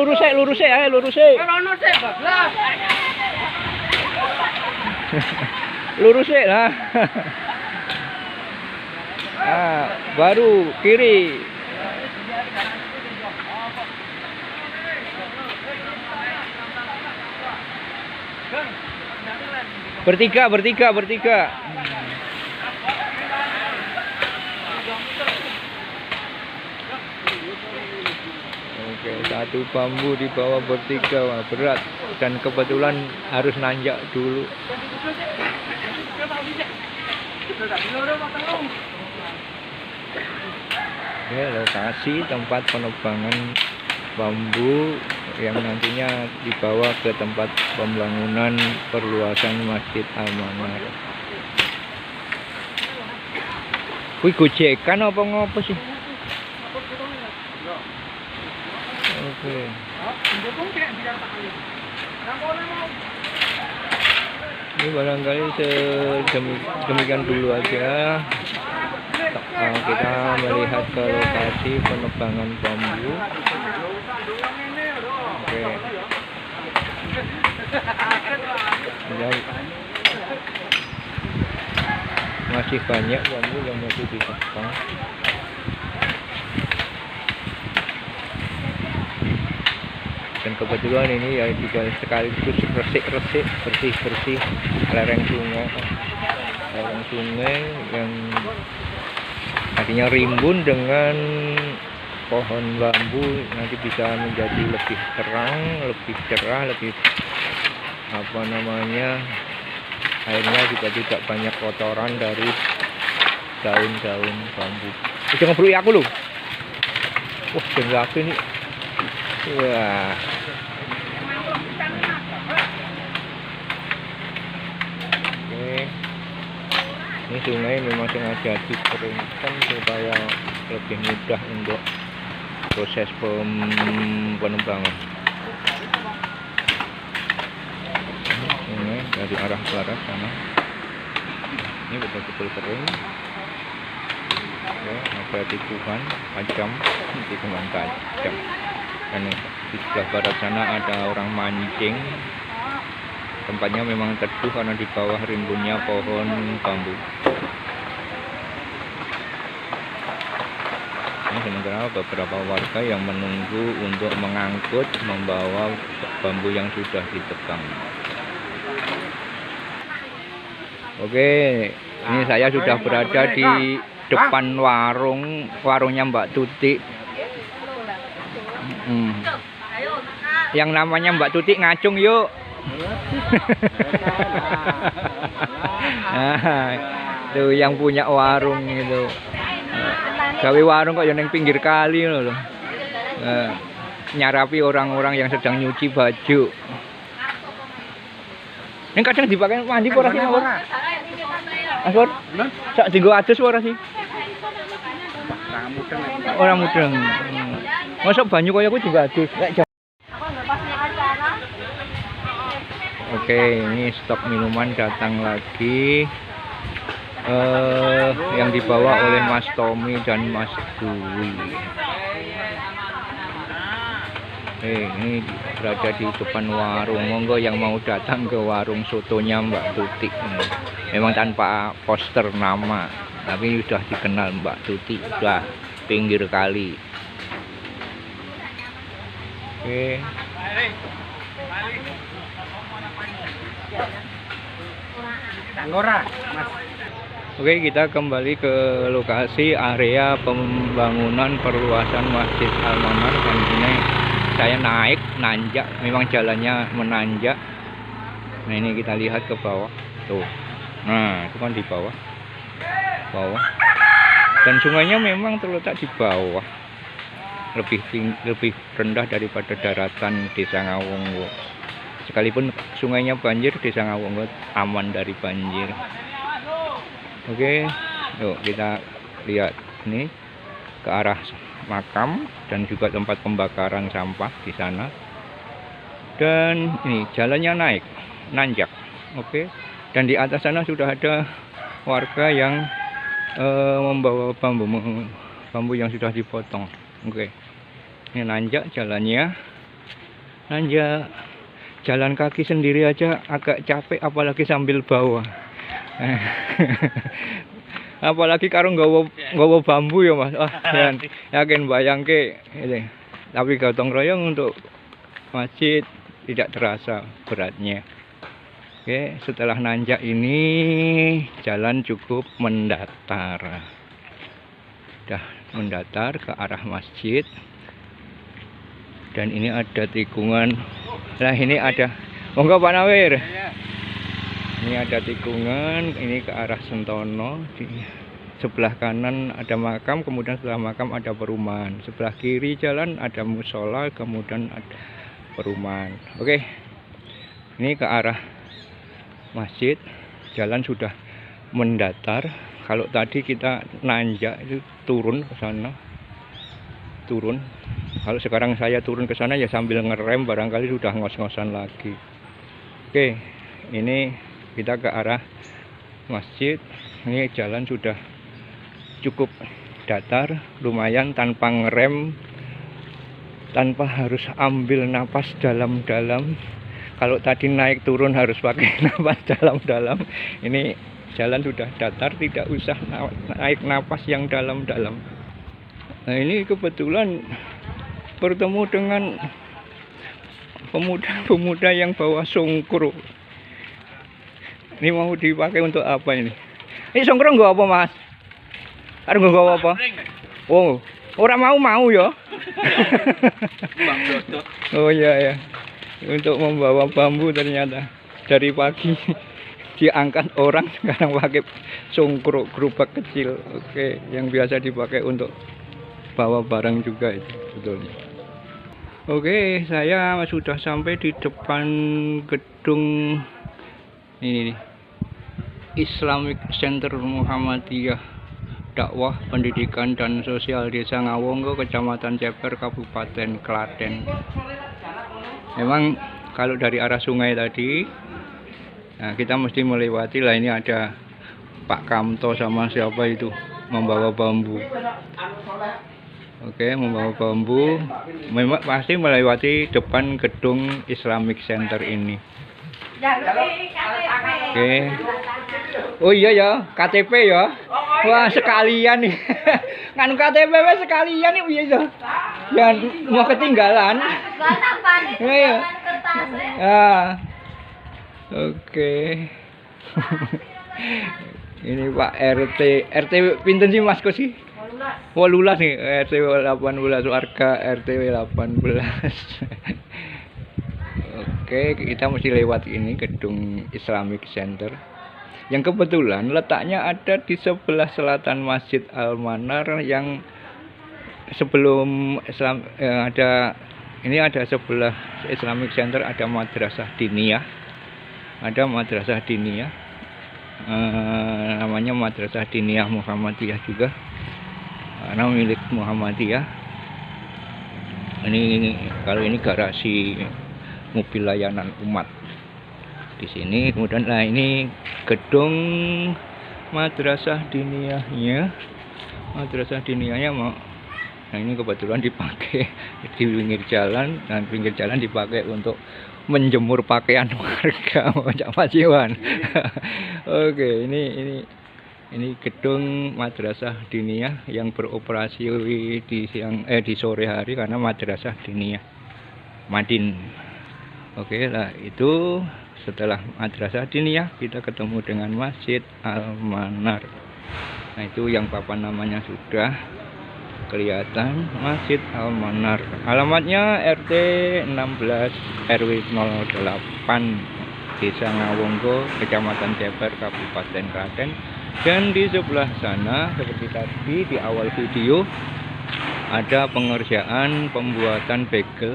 Lurus lah. Ah, baru kiri. Bertiga. Oke, 1 bambu dibawa bertiga, wah, berat. Dan kebetulan harus nanjak dulu. Oke, lokasi tempat penebangan bambu yang nantinya dibawa ke tempat pembangunan perluasan Masjid Al-Manar. Kuwi gojekan apa ngopo sih? Oke. Ini barangkali demikian dulu aja. Kita melihat ke lokasi penebangan bambu. Oke. Masih banyak bambu yang masih ditebang. Dan kebetulan ini ya juga sekaligus resik-resik, bersih-bersih lereng sungai yang tadinya rimbun dengan pohon bambu nanti bisa menjadi lebih terang, lebih cerah, lebih airnya juga tidak banyak kotoran dari daun-daun bambu. Jangan perlu aku loh. Wah, jangan ini. Wah. Oke. Ini sungai memang sengaja dikeringkan supaya lebih mudah untuk proses penebangan. Sungai dari arah barat sana. Ini betul-betul kering. Ya, ada tikungan tajam. Dan di sebelah barat sana ada orang mancing. Tempatnya memang teduh karena di bawah rimbunnya pohon bambu. Nah, sementara beberapa warga yang menunggu untuk mengangkut membawa bambu yang sudah ditebang. Oke, ini saya sudah berada di depan warungnya Mbak Tuti. Yang namanya Mbak Tuti ngacung yuk. Nah, tuh yang punya warung itu. Gawe warung kok yang pinggir kali loh. Nyarapi orang-orang yang sedang nyuci baju. Ini kadang dipakai mandi ora sih, Mas? Mas, sak dienggo adus ora sih? Ora mudeng. Mosok banyu kaya kuwi juga adus. Oke, ini stok minuman datang lagi yang dibawa oleh Mas Tommy dan Mas Dwi. Ini berada di depan warung. Monggo yang mau datang ke warung sotonya Mbak Tuti. Memang tanpa poster nama, tapi sudah dikenal Mbak Tuti, sudah pinggir kali. Oke. Oke, kita kembali ke lokasi area pembangunan perluasan Masjid Al-Manar. Dan ini saya nanjak, memang jalannya menanjak. Nah, ini kita lihat ke bawah tuh. Nah, itu kan di bawah. Dan sungainya memang terletak di bawah, lebih rendah daripada daratan Desa Ngawonggo. Sekalipun sungainya banjir, Desa Ngawonggo aman dari banjir. Oke, yuk kita lihat ini ke arah makam dan juga tempat pembakaran sampah di sana. Dan ini jalannya naik, nanjak. Oke. Dan di atas sana sudah ada warga yang membawa bambu yang sudah dipotong. Oke. Ini nanjak jalannya. Nanjak. Jalan kaki sendiri aja agak capek, apalagi sambil bawa. Apalagi karo nggawa bambu ya Mas. Dan yakin bayangke ini. Tapi gotong royong untuk masjid tidak terasa beratnya. Oke, setelah nanjak ini jalan cukup mendatar. Dah mendatar ke arah masjid. Dan ini ada tikungan. Nah, ini ada. Monggo Pak Nawir. Ini ada tikungan, ini ke arah Sentono. Di sebelah kanan ada makam, kemudian sebelah makam ada perumahan. Sebelah kiri jalan ada musola, kemudian ada perumahan. Oke. Ini ke arah masjid. Jalan sudah mendatar. Kalau tadi kita nanjak itu turun ke sana. Turun. Kalau sekarang saya turun ke sana ya sambil ngerem, barangkali sudah ngos-ngosan lagi. Oke, ini kita ke arah masjid. Ini jalan sudah cukup datar, lumayan tanpa ngerem, tanpa harus ambil napas dalam-dalam. Kalau tadi naik turun harus pakai napas dalam-dalam. Ini jalan sudah datar, tidak usah naik napas yang dalam-dalam. Nah, ini kebetulan bertemu dengan pemuda-pemuda yang bawa songkro. Ini mau dipakai untuk apa ini? Ini songkro nggak apa Mas? Ada nggak apa? Oh, orang mau ya? Oh iya ya. Untuk membawa bambu ternyata dari pagi diangkat orang, sekarang pakai songkro gerobak kecil. Oke, yang biasa dipakai untuk bawa barang juga itu sebetulnya. Oke, saya sudah sampai di depan gedung ini nih, Islamic Center Muhammadiyah Dakwah Pendidikan dan Sosial Desa Ngawonggo, Kecamatan Ceper, Kabupaten Klaten. Memang kalau dari arah sungai tadi, nah kita mesti melewati lah, ini ada Pak Kamto sama siapa itu membawa bambu. Oke, membawa bambu. Memang pasti melewati depan gedung Islamic Center ini. Oke. Oh iya ya, KTP ya. Wah, sekalian nih. Kan KTP sekalian nih piye ya. Jangan mau ketinggalan. Iya. Ah. Oke. Ini Pak RT pinten sih Mas Ko sih? 18 nih, RT 18 warga RT 18. Oke, kita mesti lewat ini gedung Islamic Center yang kebetulan letaknya ada di sebelah selatan Masjid Al-Manar, yang sebelum Islam ada sebelah Islamic Center ada madrasah diniyah. Ada madrasah diniyah. Namanya Madrasah Diniyah Muhammadiyah juga, karena milik Muhammadiyah. Ini kalau ini garasi mobil layanan umat di sini. Kemudian nah ini gedung Madrasah Diniyahnya. Madrasah Diniyahnya mau. Nah ini kebetulan dipakai di pinggir jalan, dan pinggir jalan dipakai untuk menjemur pakaian warga macam paciwan. Oke, ini gedung Madrasah Diniyah yang beroperasi di sore hari karena Madrasah Diniyah Madin. Oke, lah itu setelah Madrasah Diniyah kita ketemu dengan Masjid Al-Manar. Nah, itu yang papan namanya sudah kelihatan, Masjid Al-Manar. Alamatnya RT 16 RW 08 Desa Ngawonggo, Kecamatan Ceper, Kabupaten Klaten. Dan di sebelah sana seperti tadi di awal video ada pengerjaan pembuatan bagel,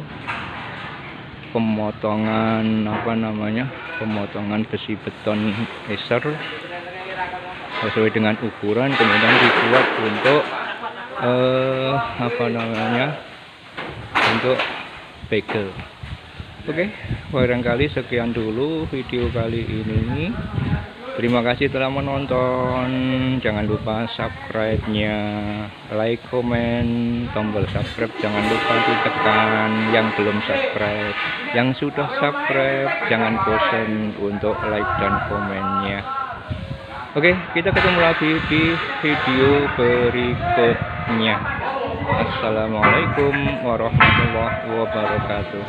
pemotongan pemotongan besi beton eser sesuai dengan ukuran, kemudian dibuat untuk untuk bagel. Oke, barangkali sekian dulu video kali ini. Terima kasih telah menonton. Jangan lupa subscribe-nya, like, komen, tombol subscribe jangan lupa ditekan. Yang belum subscribe, yang sudah subscribe jangan bosan untuk like dan komennya. Oke, kita ketemu lagi di video berikutnya. Assalamualaikum warahmatullahi wabarakatuh.